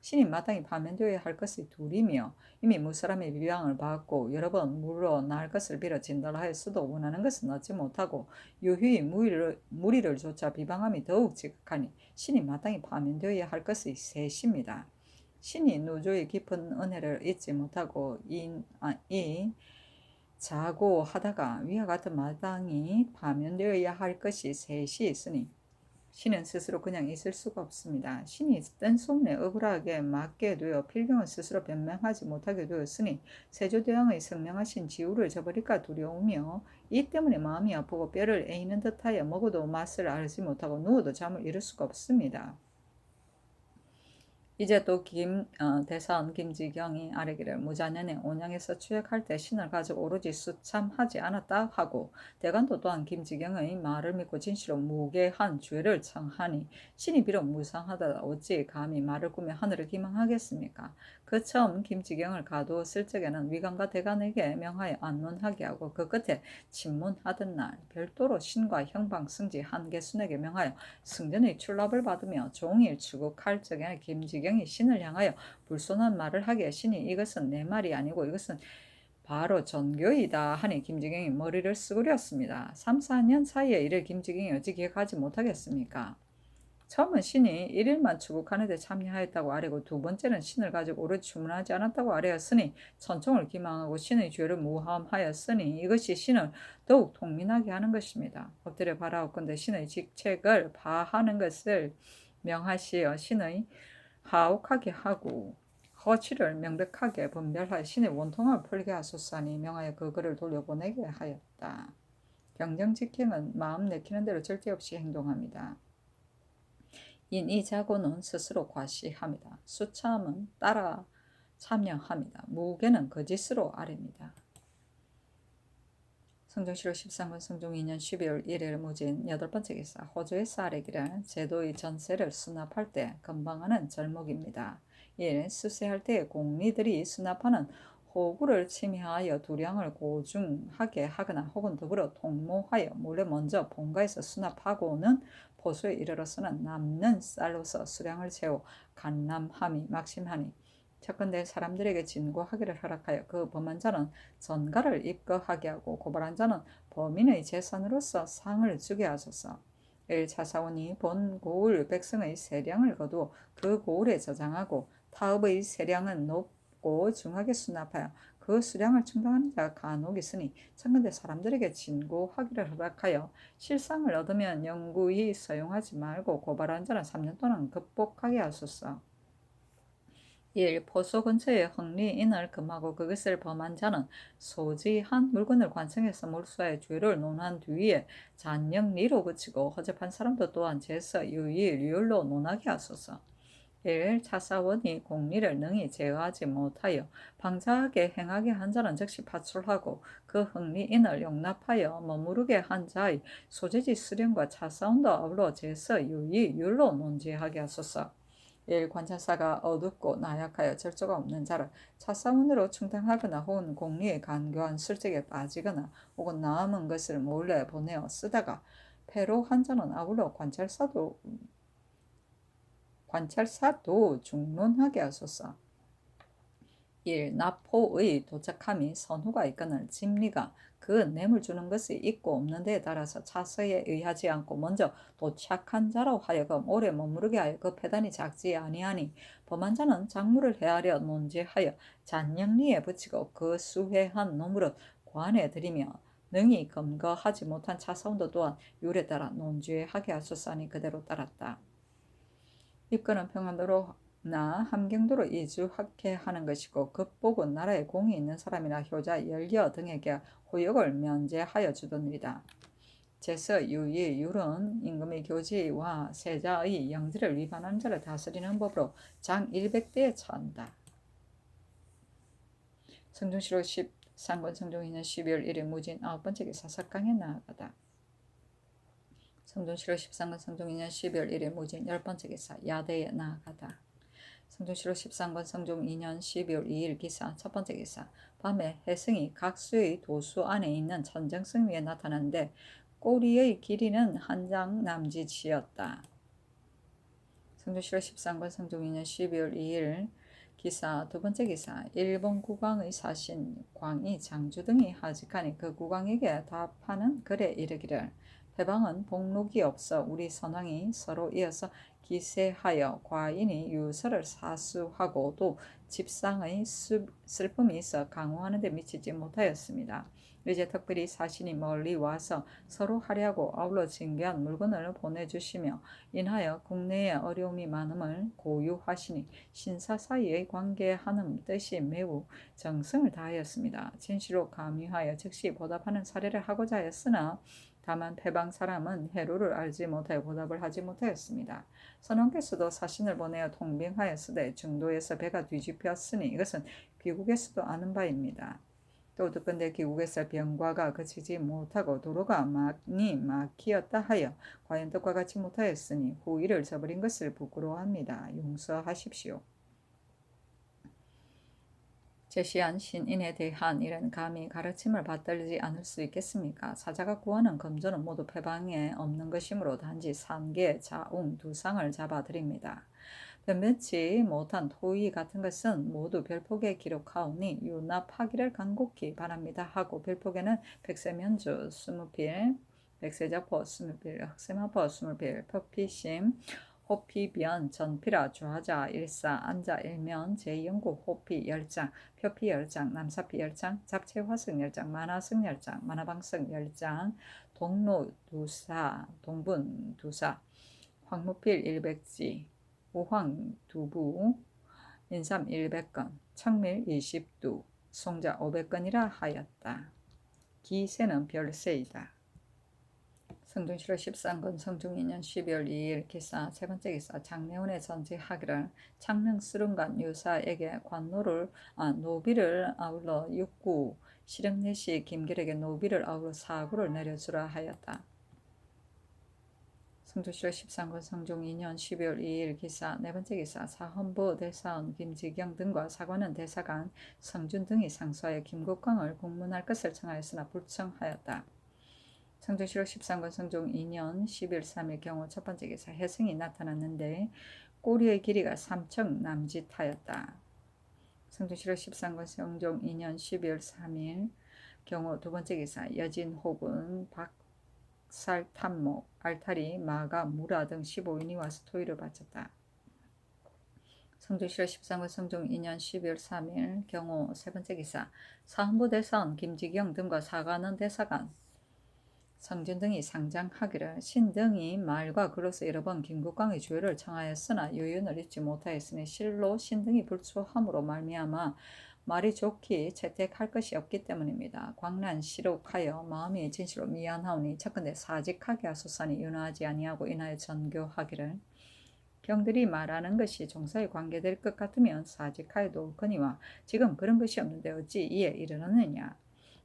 신이 마땅히 파면되어야 할 것이 둘이며 이미 무사람의 비방을 받고 여러 번 물러날 것을 빌어 진달하였어도 원하는 것은 얻지 못하고 유휘 무리를 조차 비방함이 더욱 지극하니 신이 마땅히 파면되어야 할 것이 셋입니다. 신이 누조의 깊은 은혜를 잊지 못하고 자고 하다가 위와 같은 마땅히 파면되어야 할 것이 셋이 있으니 신은 스스로 그냥 있을 수가 없습니다. 신이 뜬 소문에 억울하게 맞게 되어 필경은 스스로 변명하지 못하게 되었으니 세조대왕의 성명하신 지우를 저버릴까 두려우며 이 때문에 마음이 아프고 뼈를 에이는 듯하여 먹어도 맛을 알지 못하고 누워도 잠을 이룰 수가 없습니다. 이제 또 대사원 김지경이 아뢰기를 무자년에 온양에서 추역할 때 신을 가지고 오로지 수참하지 않았다 하고 대관도 또한 김지경의 말을 믿고 진실로 무계한 죄를 청하니 신이 비록 무상하다 어찌 감히 말을 꾸며 하늘을 기망하겠습니까? 그 처음 김지경을 가두었을 적에는 위관과 대관에게 명하여 안론하게 하고 그 끝에 침문하던 날 별도로 신과 형방 승지 한계순에게 명하여 승전의 출납을 받으며 종일 추국할 적에는 김지경이 신을 향하여 불손한 말을 하기에 신이 이것은 내 말이 아니고 이것은 바로 전교이다 하니 김지경이 머리를 쓰그렸습니다. 3, 4년 사이에 이를 김지경이 어찌 기억하지 못하겠습니까? 처음은 신이 1일만 추국하는 데 참여하였다고 아뢰고 두 번째는 신을 가지고 오래 주문하지 않았다고 아뢰었으니 천총을 기망하고 신의 죄를 무함하였으니 이것이 신을 더욱 통민하게 하는 것입니다. 엎드려 바라옵건대 신의 직책을 파하는 것을 명하시어 신의 하옥하게 하고 허치를 명백하게 분별하여 신의 원통을 풀게 하소서니 명하여 그 글을 돌려보내게 하였다. 경정직행은 마음 내키는 대로 절대 없이 행동합니다. 이 자고는 스스로 과시합니다. 수참은 따라 참여합니다. 무게는 거짓으로 아뢰입니다. 성종시로 13권 성종 2년 12월 1일 무진 8번째 기사 호주에서 아뢰기를 제도의 전세를 수납할 때 건방하는 절목입니다. 1. 수세할 때 공리들이 수납하는 호구를 침해하여 두량을 고중하게 하거나 혹은 더불어 통모하여 몰래 먼저 본가에서 수납하고는 포수에 이르러서는 남는 쌀로서 수량을 채워 간람함이 막심하니 척건대 사람들에게 진고하기를 허락하여 그 범한 자는 전가를 입거하게 하고 고발한 자는 범인의 재산으로서 상을 주게 하소서. 1. 차사원이 본 고을 백성의 세량을 거두어 그 고을에 저장하고 타업의 세량은 높고 중하게 수납하여 그 수량을 충당하는 자가 간혹 있으니 천근대 사람들에게 진고하기를 허락하여 실상을 얻으면 영구히 사용하지 말고 고발한 자는 3년 동안 극복하게 하소서. 1. 포소 근처에 흙리인을 금하고 그것을 범한 자는 소지한 물건을 관청해서 몰수하여 죄를 논한 뒤에 잔영리로 그치고 허접한 사람도 또한 제서 유의 률로 논하게 하소서. 1. 차사원이 공리를 능히 제어하지 못하여 방자하게 행하게 한 자는 즉시 파출하고 그 흙리인을 용납하여 머무르게 한 자의 소재지 수령과 차사원도 아울러 제서 유의 율로 논지하게 하소서. 1. 관찰사가 어둡고 나약하여 절조가 없는 자를 차사원으로 충당하거나 혹은 공리에 간교한 술책에 빠지거나 혹은 남은 것을 몰래 보내어 쓰다가 패로한 자는 아울러 관찰사도 중론하게 하소서. 1. 납포의 도착함이 선후가 있거늘 짐리가 그 뇌물 주는 것이 있고 없는 데에 따라서 차서에 의하지 않고 먼저 도착한 자로 하여금 오래 머무르게 하여 그 패단이 작지 아니하니 범한 자는 작물을 헤아려 논지하여 잔영리에 붙이고 그 수회한 놈으로 관에 들이며 능히 검거하지 못한 차사원도 또한 율에 따라 논지하게 하소서니 그대로 따랐다. 입건은 평안도로 나 함경도로 이주하게 하는 것이고 급복은 나라에 공이 있는 사람이나 효자 열여 등에게 호역을 면제하여 주더니이다. 제서 유의 율은 임금의 교지와 세자의 영지를 위반하는 자를 다스리는 법으로 장 100대에 처한다. 성종시로 13권 성종 2년 12월 1일 무진 9번째 기사 석강에 나아가다. 성종시로 13권 성종 2년 12월 1일 무진 10번째 기사 야대에 나아가다. 성종시로 13권 성종 2년 12월 2일 기사 첫 번째 기사 밤에 혜승이 각수의 도수 안에 있는 천정성 위에 나타났는데 꼬리의 길이는 한 장 남짓이었다. 성종시로 13권 성종 2년 12월 2일 기사 두 번째 기사 일본 국왕의 사신 광이 장주 등이 하직하니 그 국왕에게 답하는 글에 이르기를 해방은 복록이 없어 우리 선왕이 서로 이어서 기세하여 과인이 유서를 사수하고도 집상의 슬픔이 있어 강호하는 데 미치지 못하였습니다. 이제 특별히 사신이 멀리 와서 서로 하려고 아울러 징계한 물건을 보내주시며 인하여 국내에 어려움이 많음을 고유하시니 신사 사이의 관계하는 뜻이 매우 정성을 다하였습니다. 진실로 감유하여 즉시 보답하는 사례를 하고자 하였으나 다만 패방 사람은 해로를 알지 못하여 보답을 하지 못하였습니다. 선원께서도 사신을 보내어 통빙하였으되 중도에서 배가 뒤집혔으니 이것은 귀국에서도 아는 바입니다. 또 듣건대 귀국에서 병과가 그치지 못하고 도로가 많이 막히었다 하여 과연 뜻과 같이 못하였으니 후일을 저버린 것을 부끄러워합니다. 용서하십시오. 제시한 신인에 대한 이런 감히 가르침을 받들지 않을 수 있겠습니까? 사자가 구하는 금전은 모두 패방에 없는 것이므로 단지 산개, 자웅, 두상을 잡아드립니다. 변변치 못한 토의 같은 것은 모두 별폭에 기록하오니 융납하기를 간곡히 바랍니다 하고 별폭에는 백세면주 20필, 백세자포 20필, 흑세마포 20필, 퍼피심, 호피변, 전피라, 좌자, 일사, 안자, 일면, 제영국, 호피, 열장, 표피, 열장, 남사피, 열장, 잡채화승, 열장, 만화승, 열장, 만화방승, 열장, 동로, 두사, 동분, 두사, 황무필, 일백지, 우황, 두부, 인삼, 100건, 청밀, 20두, 송자, 500건이라 하였다. 기세는 별세이다. 성중시로 13건 성중 2년 12월 2일 기사 세번째 기사 장례원에 전지하기를 창릉 수릉간 유사에게 노비를 아울러 6구 실형내시 김길에게 노비를 아울러 4구를 내려주라 하였다. 성중시로 13건 성중 2년 12월 2일 기사 네번째 기사 사헌부 대사원 김지경 등과 사관원 대사관 성준 등이 상소하여 김국광을 공문할 것을 청하였으나 불청하였다. 성중시로 13건 성중 2년 10일 3일 경우 첫번째 기사 혜승이 나타났는데 꼬리의 길이가 3척 남짓하였다. 성중시로 13건 성중 2년 12월 3일 경우 두번째 기사 여진 혹은 박살탐목 알타리 마가 무라 등 15인이 와서 토의를 바쳤다. 성중시로 13건 성중 2년 12월 3일 경우 세번째 기사 사헌부 대사원 김지경 등과 사관원 대사관 성준 등이 상장하기를 신 등이 말과 글로서 여러 번 김국광의 주요를 청하였으나 요윤을 잊지 못하였으니 실로 신 등이 불초함으로 말미암아 말이 좋기 채택할 것이 없기 때문입니다. 광란시록하여 마음이 진실로 미안하오니 첫건대 사직하게 하소서니 윤화하지 아니하고 인하여 전교하기를 경들이 말하는 것이 종사에 관계될 것 같으면 사직하여도 옳거니와 지금 그런 것이 없는데 어찌 이에 이르느냐.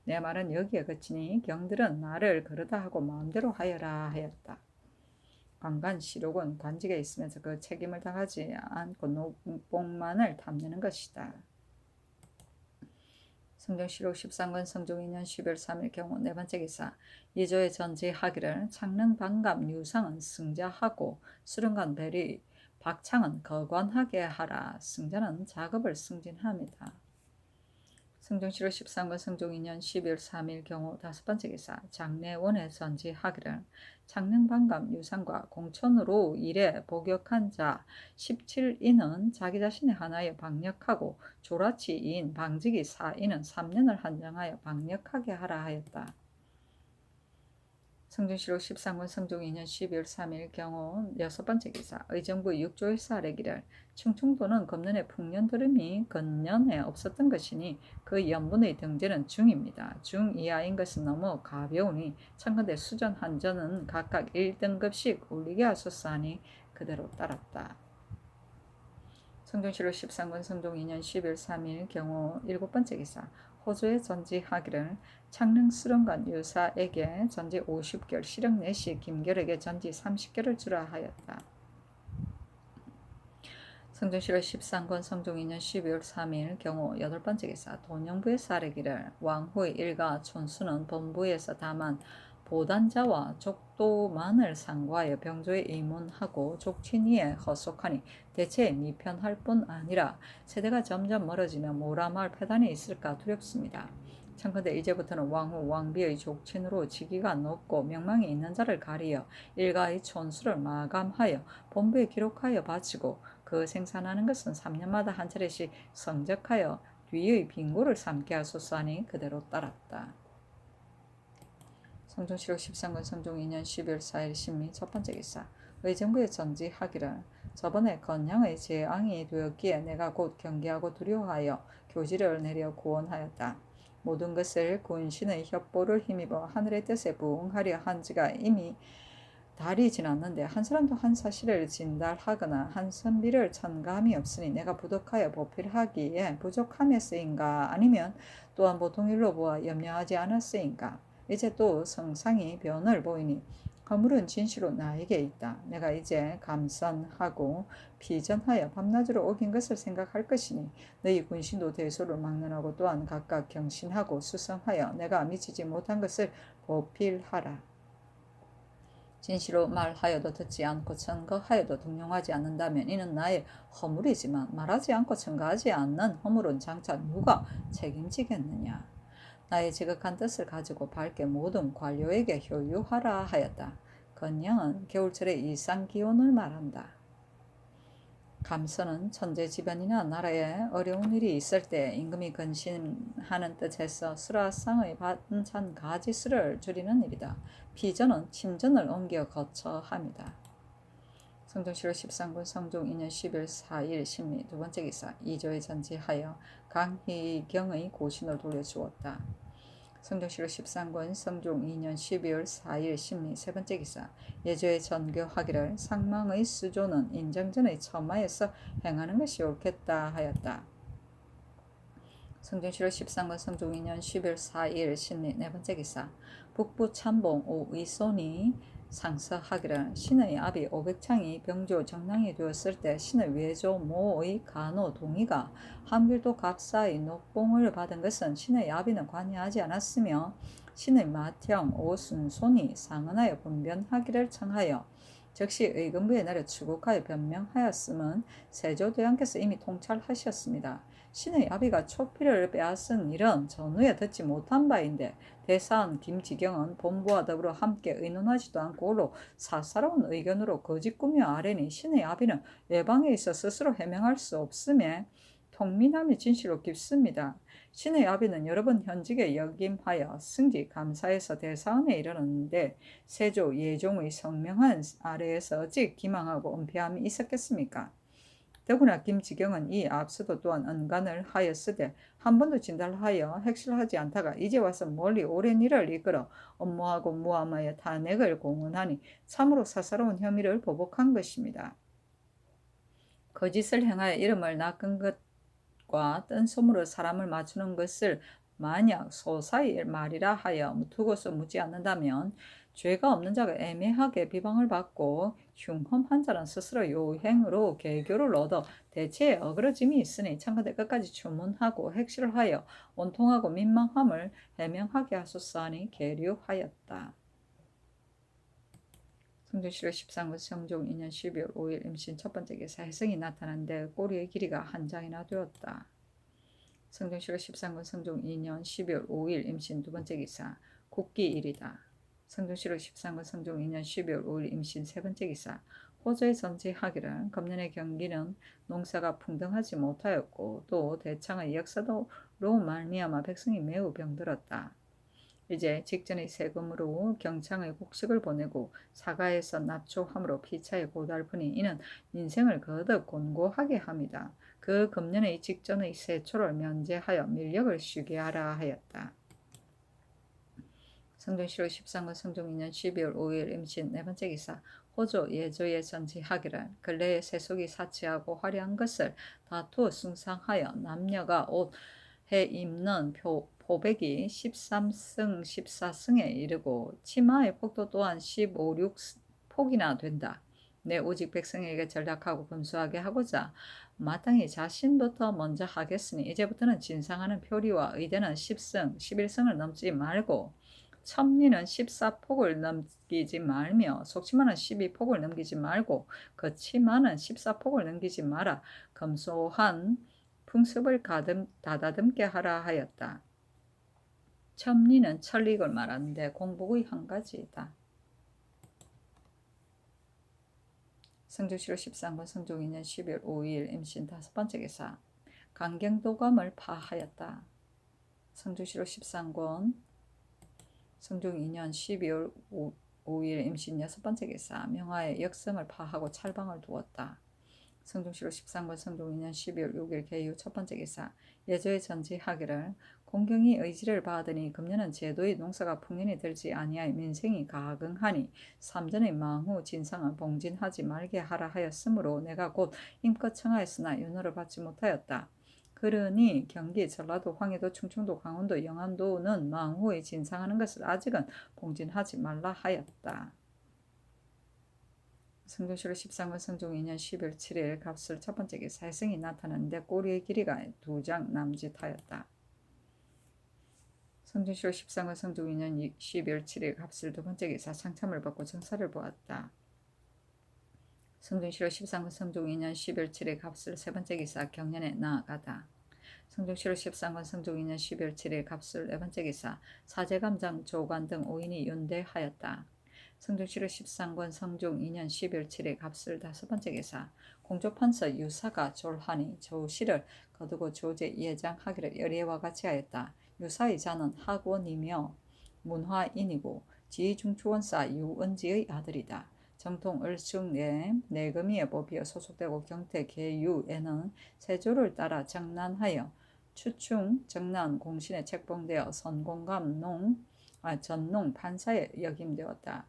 내 말은 여기에 그치니 경들은 나를 그러다 하고 마음대로 하여라 하였다. 관간시록은 관직에 있으면서 그 책임을 당하지 않고 노복만을 탐내는 것이다. 성중시록 13권 성중 2년 12월 3일 경우 네번째 기사 이조에 전지하기를 창릉 방감 유상은 승자하고 수릉간 배리 박창은 거관하게 하라. 승자는 작업을 승진합니다. 성중시로 13권 성중 2년 12월 3일 경우 다섯번째 기사 장례원에 전지하기를 창릉방감 유상과 공천으로 일에 복역한 자 17인은 자기 자신의 하나에 방역하고 조라치인 방직이 4인은 3년을 한정하여 방역하게 하라 하였다. 성중시록 13권 성중 2년 12월 3일 경우 여섯번째 기사 의정부 6조에서 아래기를 충청도는 금년에 풍년드름이 근년에 없었던 것이니 그 연분의 등재는 중입니다. 중 이하인 것은 너무 가벼우니 청건대 수전 한전은 각각 1등급씩 올리게 하소서 하니 그대로 따랐다. 성중시록 13권 성중 2년 12월 3일 경우 일곱번째 기사 호주에 전지하기를 창릉 수릉관 유사에게 전지 50결 실형 내시 김결에게 전지 30결을 주라 하였다. 성중시로 13권 성중 2년 12월 3일 경우 여덟번째 기사 돈영부에서 아래기를 왕후의 일가 촌수는 본부에서 다만 보단자와 족도만을 상고하여 병조에 의문하고 족친위에 허속하니 대체 미편할 뿐 아니라 세대가 점점 멀어지며 모라마을 패단이 있을까 두렵습니다. 청컨대 이제부터는 왕후 왕비의 족친으로 직위가 높고 명망이 있는 자를 가리어 일가의 촌수를 마감하여 본부에 기록하여 바치고 그 생산하는 것은 3년마다 한 차례씩 성적하여 뒤의 빙고를 삼게 하소서 하니 그대로 따랐다. 성중시록 13권 성중 2년 12월 4일 신미 첫번째 기사 의정부에 전지하기를 저번에 건양의 재앙이 되었기에 내가 곧 경계하고 두려워하여 교지를 내려 구원하였다. 모든 것을 군신의 협보를 힘입어 하늘의 뜻에 부응하려 한 지가 이미 달이 지났는데 한 사람도 한 사실을 진달하거나 한 선비를 천감이 없으니 내가 부득하여 보필하기에 부족함에서인가 아니면 또한 보통 일로 보아 염려하지 않았으인가. 이제 또 성상이 변을 보이니 허물은 진시로 나에게 있다. 내가 이제 감선하고 비전하여 밤낮으로 오긴 것을 생각할 것이니 너희 군신도 대소를 막론하고 또한 각각 경신하고 수성하여 내가 미치지 못한 것을 보필하라. 진시로 말하여도 듣지 않고 청거하여도 등용하지 않는다면 이는 나의 허물이지만 말하지 않고 청거하지 않는 허물은 장차 누가 책임지겠느냐. 나의 지극한 뜻을 가지고 밝게 모든 관료에게 효유하라 하였다. 건양은 겨울철의 이상 기온을 말한다. 감선은 천재지변이나 나라에 어려운 일이 있을 때 임금이 근신하는 뜻에서 수라상의 반찬 가지수를 줄이는 일이다. 비전은 침전을 옮겨 거쳐 합니다. 성종시로 13군 성종 2년 10일 4일 신미 두 번째 기사 2조에 전지하여 강희경의 고신을 돌려주었다. 성종시로 13권 성종 2년 12월 4일 신미 세 번째 기사 예조에 전교하기를 상망의 수조는 인정전의 처마에서 행하는 것이 옳겠다 하였다. 성종시로 13권 성종 2년 10월 4일 신미 네 번째 기사 북부 참봉 오의손이 상서하기를 신의 아비 오백창이 병조 정랑이 되었을 때 신의 외조 모의 간호 동의가 함길도 갑사의 녹봉을 받은 것은 신의 아비는 관여하지 않았으며 신의 맏형 오순손이 상언하여 분변하기를 청하여 즉시 의금부에 내려 추국하여 변명하였음은 세조대왕께서 이미 통찰하셨습니다. 신의 아비가 초피를 빼앗은 일은 전후에 듣지 못한 바인데 대사원 김지경은 본부와 더불어 함께 의논하지도 않고 홀로 사사로운 의견으로 거짓꾸며 아뢰니 신의 아비는 외방에 있어 스스로 해명할 수 없음에 통민함이 진실로 깊습니다. 신의 아비는 여러 번 현직에 역임하여 승지 감사에서 대사원에 이르렀는데 세조 예종의 성명한 아래에서 어찌 기망하고 은폐함이 있었겠습니까? 더구나 김지경은 이 앞서도 또한 언간을 하였으되 한 번도 진달하여 핵실하지 않다가 이제 와서 멀리 오랜 일을 이끌어 업무하고 무함하여 탄핵을 공언하니 참으로 사사로운 혐의를 보복한 것입니다. 거짓을 행하여 이름을 낚은 것과 뜬솜으로 사람을 맞추는 것을 만약 소사의 말이라 하여 두고서 묻지 않는다면 죄가 없는 자가 애매하게 비방을 받고 흉험한 자는 스스로 요행으로 계교를 얻어 대체에 어그러짐이 있으니 청와대 끝까지 추문하고 핵실을 하여 원통하고 민망함을 해명하게 하소서 하니 계류하였다. 성종시로 13군 성종 2년 12월 5일 임신 첫 번째 기사 혜성이 나타난데 꼬리의 길이가 한 장이나 되었다. 성종시로 13군 성종 2년 12월 5일 임신 두 번째 기사 국기일이다. 성종시로 13군 성종 2년 12월 5일 임신 세 번째 기사 호조에 전지하기를 금년의 경기는 농사가 풍성하지 못하였고 또 대창의 역사도로 말미암아 백성이 매우 병들었다. 이제 직전의 세금으로 경창의 곡식을 보내고 사가에서 납초함으로 피차에 고달프니 이는 인생을 거듭 곤고하게 합니다. 그 금년의 직전의 세초를 면제하여 밀력을 쉬게 하라 하였다. 성종시로 13군 성종 2년 12월 5일 임신 네 번째 기사 호조 예조에 전지하기를 근래에 세속이 사치하고 화려한 것을 다투어 숭상하여 남녀가 옷 해 입는 포백이 13승 14승에 이르고 치마의 폭도 또한 15, 6폭이나 된다. 내 오직 백성에게 전략하고 분수하게 하고자 마땅히 자신부터 먼저 하겠으니 이제부터는 진상하는 표리와 의대는 10승 11승을 넘지 말고 첨리는 14폭을 넘기지 말며 속치마는 12폭을 넘기지 말고 거치마는 14폭을 넘기지 마라. 검소한 풍습을 다다듬게 하라 하였다. 첨리는 천리익을 말하는데 공복의 한 가지이다. 성종시로 13권 성종 2년 12월 5일 임신 다섯 번째 기사 강경도감을 파하였다. 성종시로 13권 성종 2년 12월 5일 임신 여섯 번째 기사 명화의 역성을 파하고 찰방을 두었다. 성종시로 13권 성종 2년 12월 6일 개유 첫 번째 기사 예조에 전지하기를 공경이 의지를 받으니 금년은 제도의 농사가 풍년이 들지 아니하여 민생이 가긍하니 삼전의 망후 진상을 봉진하지 말게 하라 하였으므로 내가 곧 힘껏 청하였으나 윤호를 받지 못하였다. 그러니 경기, 전라도, 황해도, 충청도, 강원도, 영암도는 망후에 진상하는 것을 아직은 봉진하지 말라 하였다. 성종시로 13권 성종 2년 12월 7일 갑술 첫 번째 기사 해성이 나타났는데 꼬리의 길이가 2장 남짓하였다. 성종시로 13권 성종 2년 12월 7일 갑술 두 번째 기사 창참을 받고 정사를 보았다. 성종시로 13권 성종 2년 12월 7일 갑술 세 번째 기사 경년에 나아가다. 성종시로 13권 성종 2년 12월 7일 갑술 네 번째 기사 사제감장 조관 등 5인이 연대하였다. 성종시로 13권 성종 2년 12월 7일 갑술 다섯 번째 기사 공조판서 유사가 졸하니 조시를 거두고 조제 예장하기를 열예와 같이 하였다. 유사의 자는 학원이며 문화인이고 지중추원사 유은지의 아들이다. 정통 을충내 내금위의 법이여 소속되고 경태 계유에는 세조를 따라 정난하여 추충 정난 공신에 책봉되어 선공감 전농 판사에 역임되었다.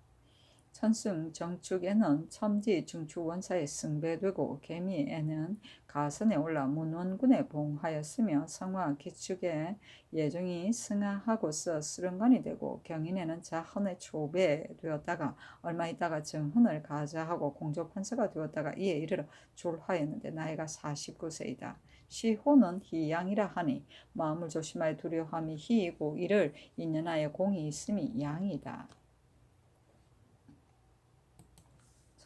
천승 정축에는 첨지 중추원사에 승배되고 계미에는 가선에 올라 문원군에 봉하였으며 성화 기축에 예정이 승하하고서 수령관이 되고 경인에는 자헌의 초배되었다가 얼마 있다가 정헌을 가자하고 공조판서가 되었다가 이에 이르러 졸하였는데 나이가 49세이다. 시호는 희양이라 하니 마음을 조심하여 두려움이 희이고 이를 인연하여 공이 있음이 양이다.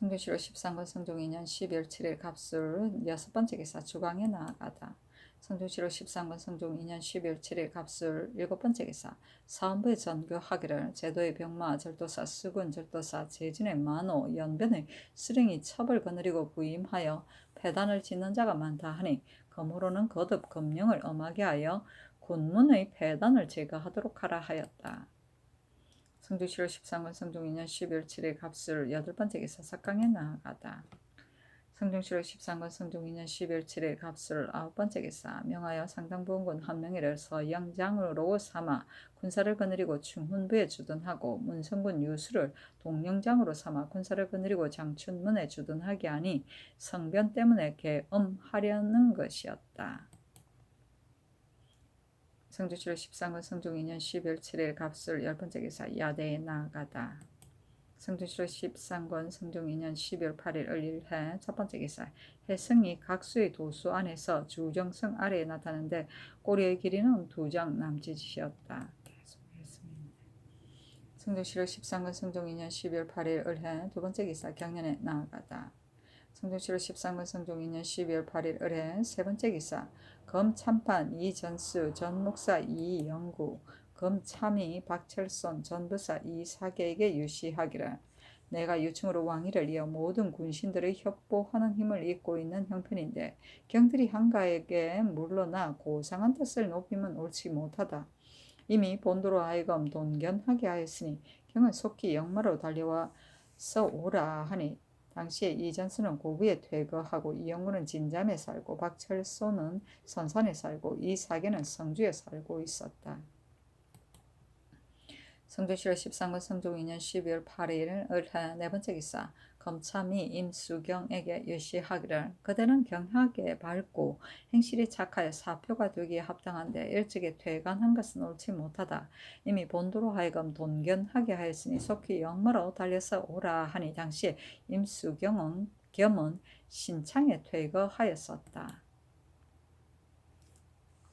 성종시로 13권 성종 2년 12월 7일 갑술 여섯 번째 기사 주광에 나아가다. 성종시로 13권 성종 2년 12월 7일 갑술 일곱 번째 기사 사헌부에 전교하기를 제도의 병마 절도사 수군 절도사 재진의 만호 연변의 수령이 첩을 거느리고 부임하여 폐단을 짓는 자가 많다 하니 검으로는 거듭 검령을 엄하게 하여 군문의 폐단을 제거하도록 하라 하였다. 성종시로 13권 성종 2년 12월 7일 갑술 여덟 번째 기사 석강에 나아가다. 성종시로 13권 성종 2년 12월 7일 갑술 아홉 번째 기사 명하여 상당부원군 한명희를 서영장으로 삼아 군사를 거느리고 충훈부에 주둔하고 문성군 유수를 동령장으로 삼아 군사를 거느리고 장춘문에 주둔하게 하니 성변 때문에 계엄하려는 것이었다. 성종시로 13권 성종 2년 12월 7일 갑술 열 번째 기사 야대에 나아가다. 성종시로 13권 성종 2년 12월 8일 을일해 첫 번째 기사 해성이 각수의 도수 안에서 주정성 아래에 나타나는데 꼬리의 길이는 2장 남짓이었다. 성종시로 13권 성종 2년 12월 8일 을해 두 번째 기사 경년에 나아가다. 성종시로 13권 성종 2년 12월 8일 을해 세 번째 기사 검참판 이전수 전목사 이영구 검참이 박철손 전부사 이사계에게 유시하기를 내가 유충으로 왕위를 이어 모든 군신들의 협보하는 힘을 잇고 있는 형편인데 경들이 한가에게 물러나 고상한 뜻을 높이면 옳지 못하다. 이미 본도로 하여금 돈견하게 하였으니 경은 속히 영마로 달려와서 오라 하니 당시에 이전수는 고구에 퇴거하고 이영구는 진잠에 살고 박철소는 선산에 살고 이사계는 성주에 살고 있었다. 성종시로 13권 성종 2년 12월 8일 을해 네 번째 기사 검참이 임수경에게 유시하기를 그대는 경하게 밝고 행실이 착하여 사표가 되기에 합당한데 일찍이 퇴관한 것은 옳지 못하다. 이미 본도로 하여금 돈견하게 하였으니 속히 영마로 달려서 오라 하니 당시에 임수경은 신창에 퇴거하였었다.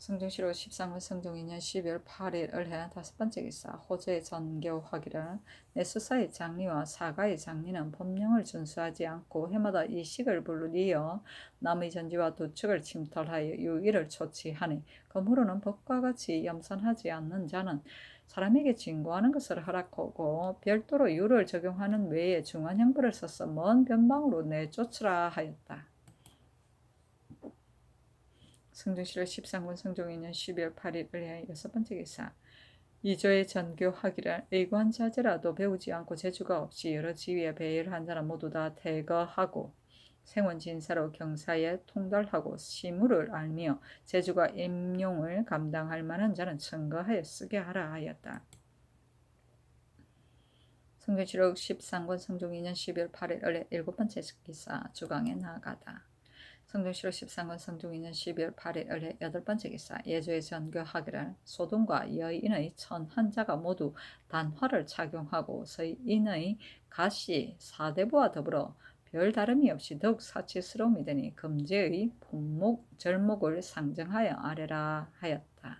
성종시로 13권 성종 2년 12월 8일 을해 다섯 번째 기사 호조의 전교하기를 내수사의 장리와 사가의 장리는 법령을 준수하지 않고 해마다 이식을 불리어 남의 전지와 도축을 침탈하여 유의를 조치하니 그러므로는 법과 같이 염선하지 않는 자는 사람에게 징고하는 것을 허락하고 별도로 유를 적용하는 외에 중한 형벌을 써서 먼 변방으로 내쫓으라 하였다. 성종시로 13권 성종 2년 12월 8일 을해 여섯 번째 기사 이조의 전교하기를 의관자제라도 배우지 않고 재주가 없이 여러 지위에 배일한 자는 모두 다 퇴거하고 생원 진사로 경사에 통달하고 시무를 알며 제주가 임용을 감당할 만한 자는 청거하여 쓰게 하라 하였다. 성경시록 13권 성종 2년 12월 8일 을에 7번째 기사 주강에 나아가다. 성경시록 13권 성종 2년 12월 8일 을에 8번째 기사 예조에 전교하기를 소돔과 여인의 1,001자가 모두 단화를 착용하고 서인의 가시 사대부와 더불어 별 다름이 없이 더욱 사치스러움이 되니 금제의 본목 절목을 상정하여 아뢰라 하였다.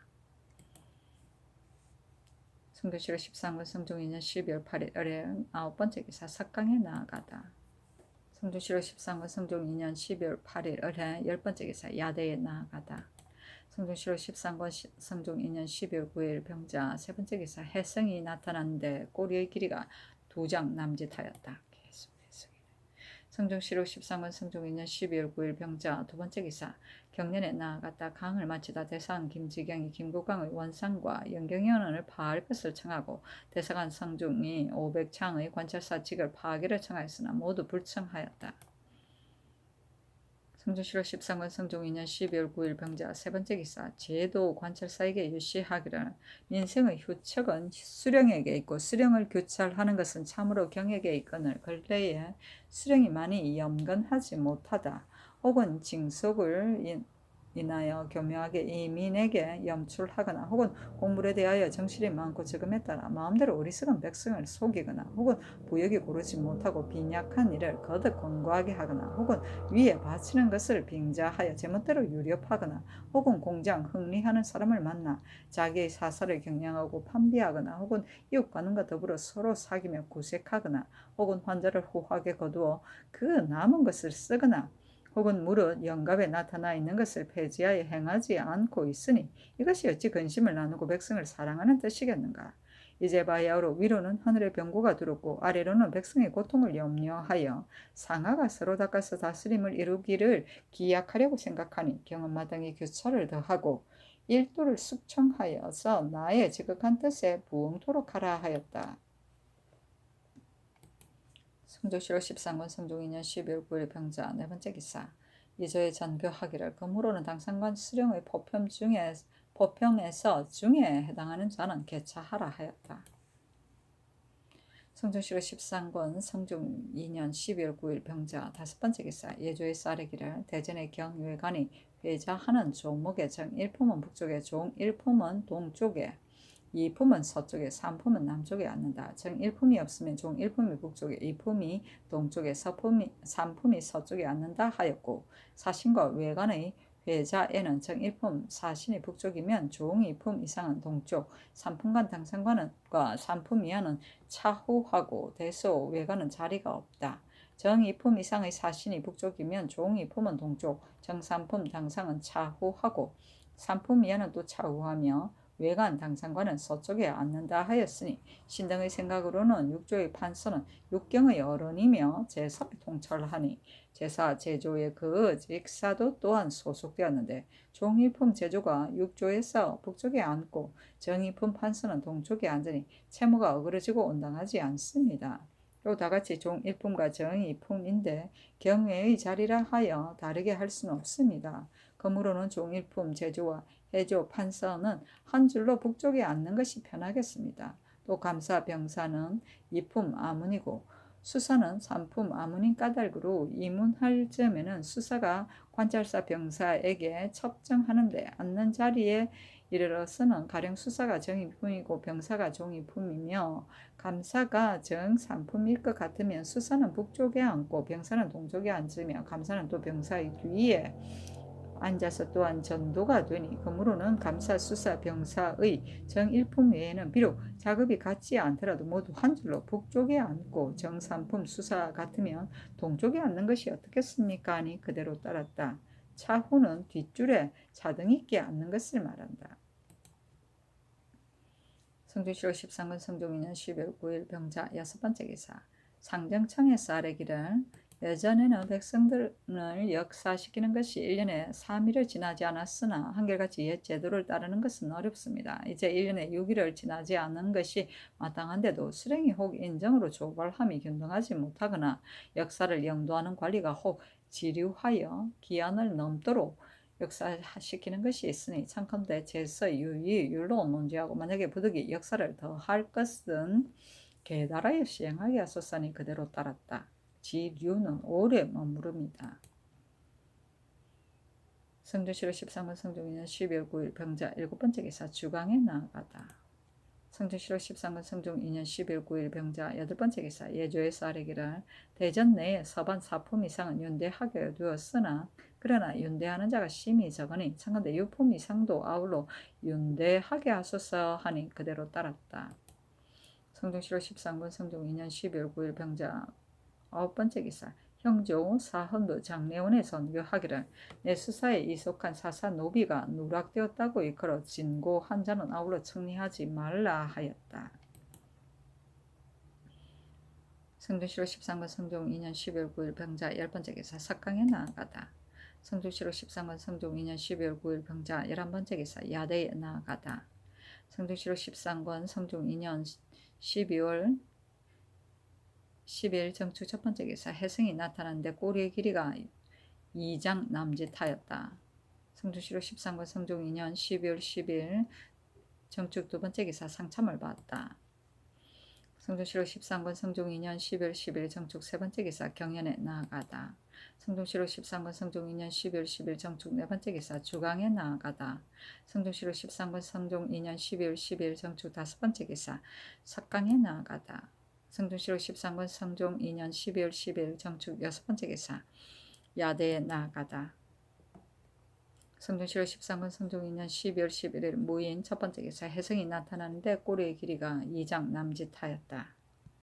성교시록 13권 성종 2년 12월 8일 을에 9번째 기사 석강에 나아가다. 성교시록 13권 성종 2년 12월 8일 을에 10번째 기사 야대에 나아가다. 성교시록 13권 성종 2년 12월 9일 병자 3번째 기사 해성이 나타났는데 꼬리의 길이가 2장 남짓하였다. 성종시록 13권 성종 2년 12월 9일 병자 2번째 기사 경련에 나아갔다. 강을 마치다 대사관 김지경이 김국광의 원상과 연경연원을 파할 것을 청하고 대사관 성종이 500창의 관찰사 직을 파하기를 청하였으나 모두 불청하였다. 성종시록 13권 성종 2년 12월 9일 병자 3번째 기사 제도 관찰사에게 유시하기를 민생의 휴척은 수령에게 있고 수령을 교찰하는 것은 참으로 경에게 있거늘 근래에 수령이 많이 염건하지 못하다 혹은 징속을 인하여 교묘하게 이민에게 염출하거나 혹은 공물에 대하여 정실이 많고 적음에 따라 마음대로 어리석은 백성을 속이거나 혹은 부역이 고르지 못하고 빈약한 일을 거듭 권고하게 하거나 혹은 위에 바치는 것을 빙자하여 제멋대로 유력하거나 혹은 공장 흥리하는 사람을 만나 자기의 사사를 경량하고 판비하거나 혹은 이웃과는과 더불어 서로 사귀며 구색하거나 혹은 환자를 후하게 거두어 그 남은 것을 쓰거나 혹은 무릇 영갑에 나타나 있는 것을 폐지하여 행하지 않고 있으니 이것이 어찌 근심을 나누고 백성을 사랑하는 뜻이겠는가. 이제 바야흐로 위로는 하늘의 병고가 두렵고 아래로는 백성의 고통을 염려하여 상하가 서로 닦아서 다스림을 이루기를 기약하려고 생각하니 경험마당에 교차를 더하고 일도를 숙청하여서 나의 지극한 뜻에 부응토록 하라 하였다. 성종시록 13권 성종 2년 12월 9일 병자 4번째 기사 예조에 전교하기를 그러므로는 당상관 수령의 포평에서 중에 해당하는 자는 개차하라 하였다. 성종시록 13권 성종 2년 12월 9일 병자 5번째 기사 예조에 싸르기를 대전의 경외관이 회자하는 종목의 정 1품은 북쪽에 종 1품은 동쪽에 2품은 서쪽에 3품은 남쪽에 앉는다. 정 1품이 없으면 종 1품이 북쪽에 2품이 동쪽에 3품이 서쪽에 앉는다 하였고 사신과 외관의 회자에는 정 1품 사신이 북쪽이면 종 2품 이상은 동쪽 3품간 당상관과 3품 이하는 차후하고 대소 외관은 자리가 없다. 정 2품 이상의 사신이 북쪽이면 종 2품은 동쪽 정 3품 당상은 차후하고 3품 이하는 또 차후하며 외관 당상관은 서쪽에 앉는다 하였으니 신등의 생각으로는 육조의 판서는 육경의 어른이며 제사를 통찰하니 제사 제조의 그 직사도 또한 소속되었는데 종이품 제조가 육조에서 북쪽에 앉고 정이품 판서는 동쪽에 앉으니 채무가 어그러지고 온당하지 않습니다. 또 다같이 종 1품과 정이 2품인데 경외의 자리라 하여 다르게 할 수는 없습니다. 그러므로는 종 1품 제조와 해조 판서는 한 줄로 북쪽에 앉는 것이 편하겠습니다. 또 감사 병사는 2품 아문이고 수사는 3품 아문인 까닭으로 이문할 점에는 수사가 관찰사 병사에게 첩정하는데 앉는 자리에 이르러서는 가령 수사가 정2품이고 병사가 종2품이며 감사가 정3품일 것 같으면 수사는 북쪽에 앉고 병사는 동쪽에 앉으며 감사는 또 병사의 뒤에 앉아서 또한 전도가 되니 그러므로는 감사 수사 병사의 정1품 외에는 비록 작업이 같지 않더라도 모두 한 줄로 북쪽에 앉고 정3품 수사 같으면 동쪽에 앉는 것이 어떻겠습니까? 하니 그대로 따랐다. 차후는 뒷줄에 차등 있게 앉는 것을 말한다. 성종시록 13권 성종 2년 12월 9일 병자 6번째 기사 상정청에서 아뢰기를 예전에는 백성들을 역사시키는 것이 1년에 3일을 지나지 않았으나 한결같이 옛 제도를 따르는 것은 어렵습니다. 이제 1년에 6일을 지나지 않은 것이 마땅한데도 수령이 혹 인정으로 조발함이 균등하지 못하거나 역사를 영도하는 관리가 혹 지류하여 기한을 넘도록 역사시키는 것이 있으니 참컨대 제서 유의 율로 논지하고 만약에 부득이 역사를 더할 것은 계달하여 시행하게 하소서니 그대로 따랐다. 지류는 오래 머무릅니다. 성종시로 13권 성종 2년 12월 9일 병자 7번째 기사 주강에 나아가다. 성종시로 13권 성종 2년 12월 9일 병자 8번째 기사 예조에서 아래기를 대전 내에 서반 사품 이상은 윤대하게 되었으나 그러나 윤대하는 자가 심히 적으니 참건대 유품 이상도 아울러 윤대하게 하소서 하니 그대로 따랐다. 성종시로 13권 성종 2년 12월 9일 병자 9번째 기사 형조 사헌부 장례원에 선교하기를 내 수사에 이속한 사사 노비가 누락되었다고 일컬어 진고한 자는 아울러 청리하지 말라 하였다. 성종시로 13권 성종 2년 12월 9일 병자 10번째 기사 석강에 나아가다. 성종시로 13권 성종 2년 12월 9일 병자 11번째 기사 야대에 나아가다. 성종시로 13권 성종 2년 12월 10일 정축 첫 번째 기사 해성이 나타났는데 꼬리의 길이가 2장 남짓하였다. 성종시로 13권 성종 2년 12월 10일 정축 두 번째 기사 상참을 받았다. 성종시로 13권 성종 2년 12월 10일 정축 세 번째 기사 경연에 나아가다. 성종시로 13권 성종 2년 12월 10일 정축 네 번째 기사 주강에 나아가다. 성종시로 13권 성종 2년 12월 10일 정축 다섯 번째 기사 석강에 나아가다. 성종시로 13권 성종 2년 12월 10일 정축 여섯 번째 기사 야대에 나아가다. 성종시로 13권 성종 2년 12월 11일 무인 첫 번째 기사 해성이 나타나는데 꼬리의 길이가 2장 남짓하였다.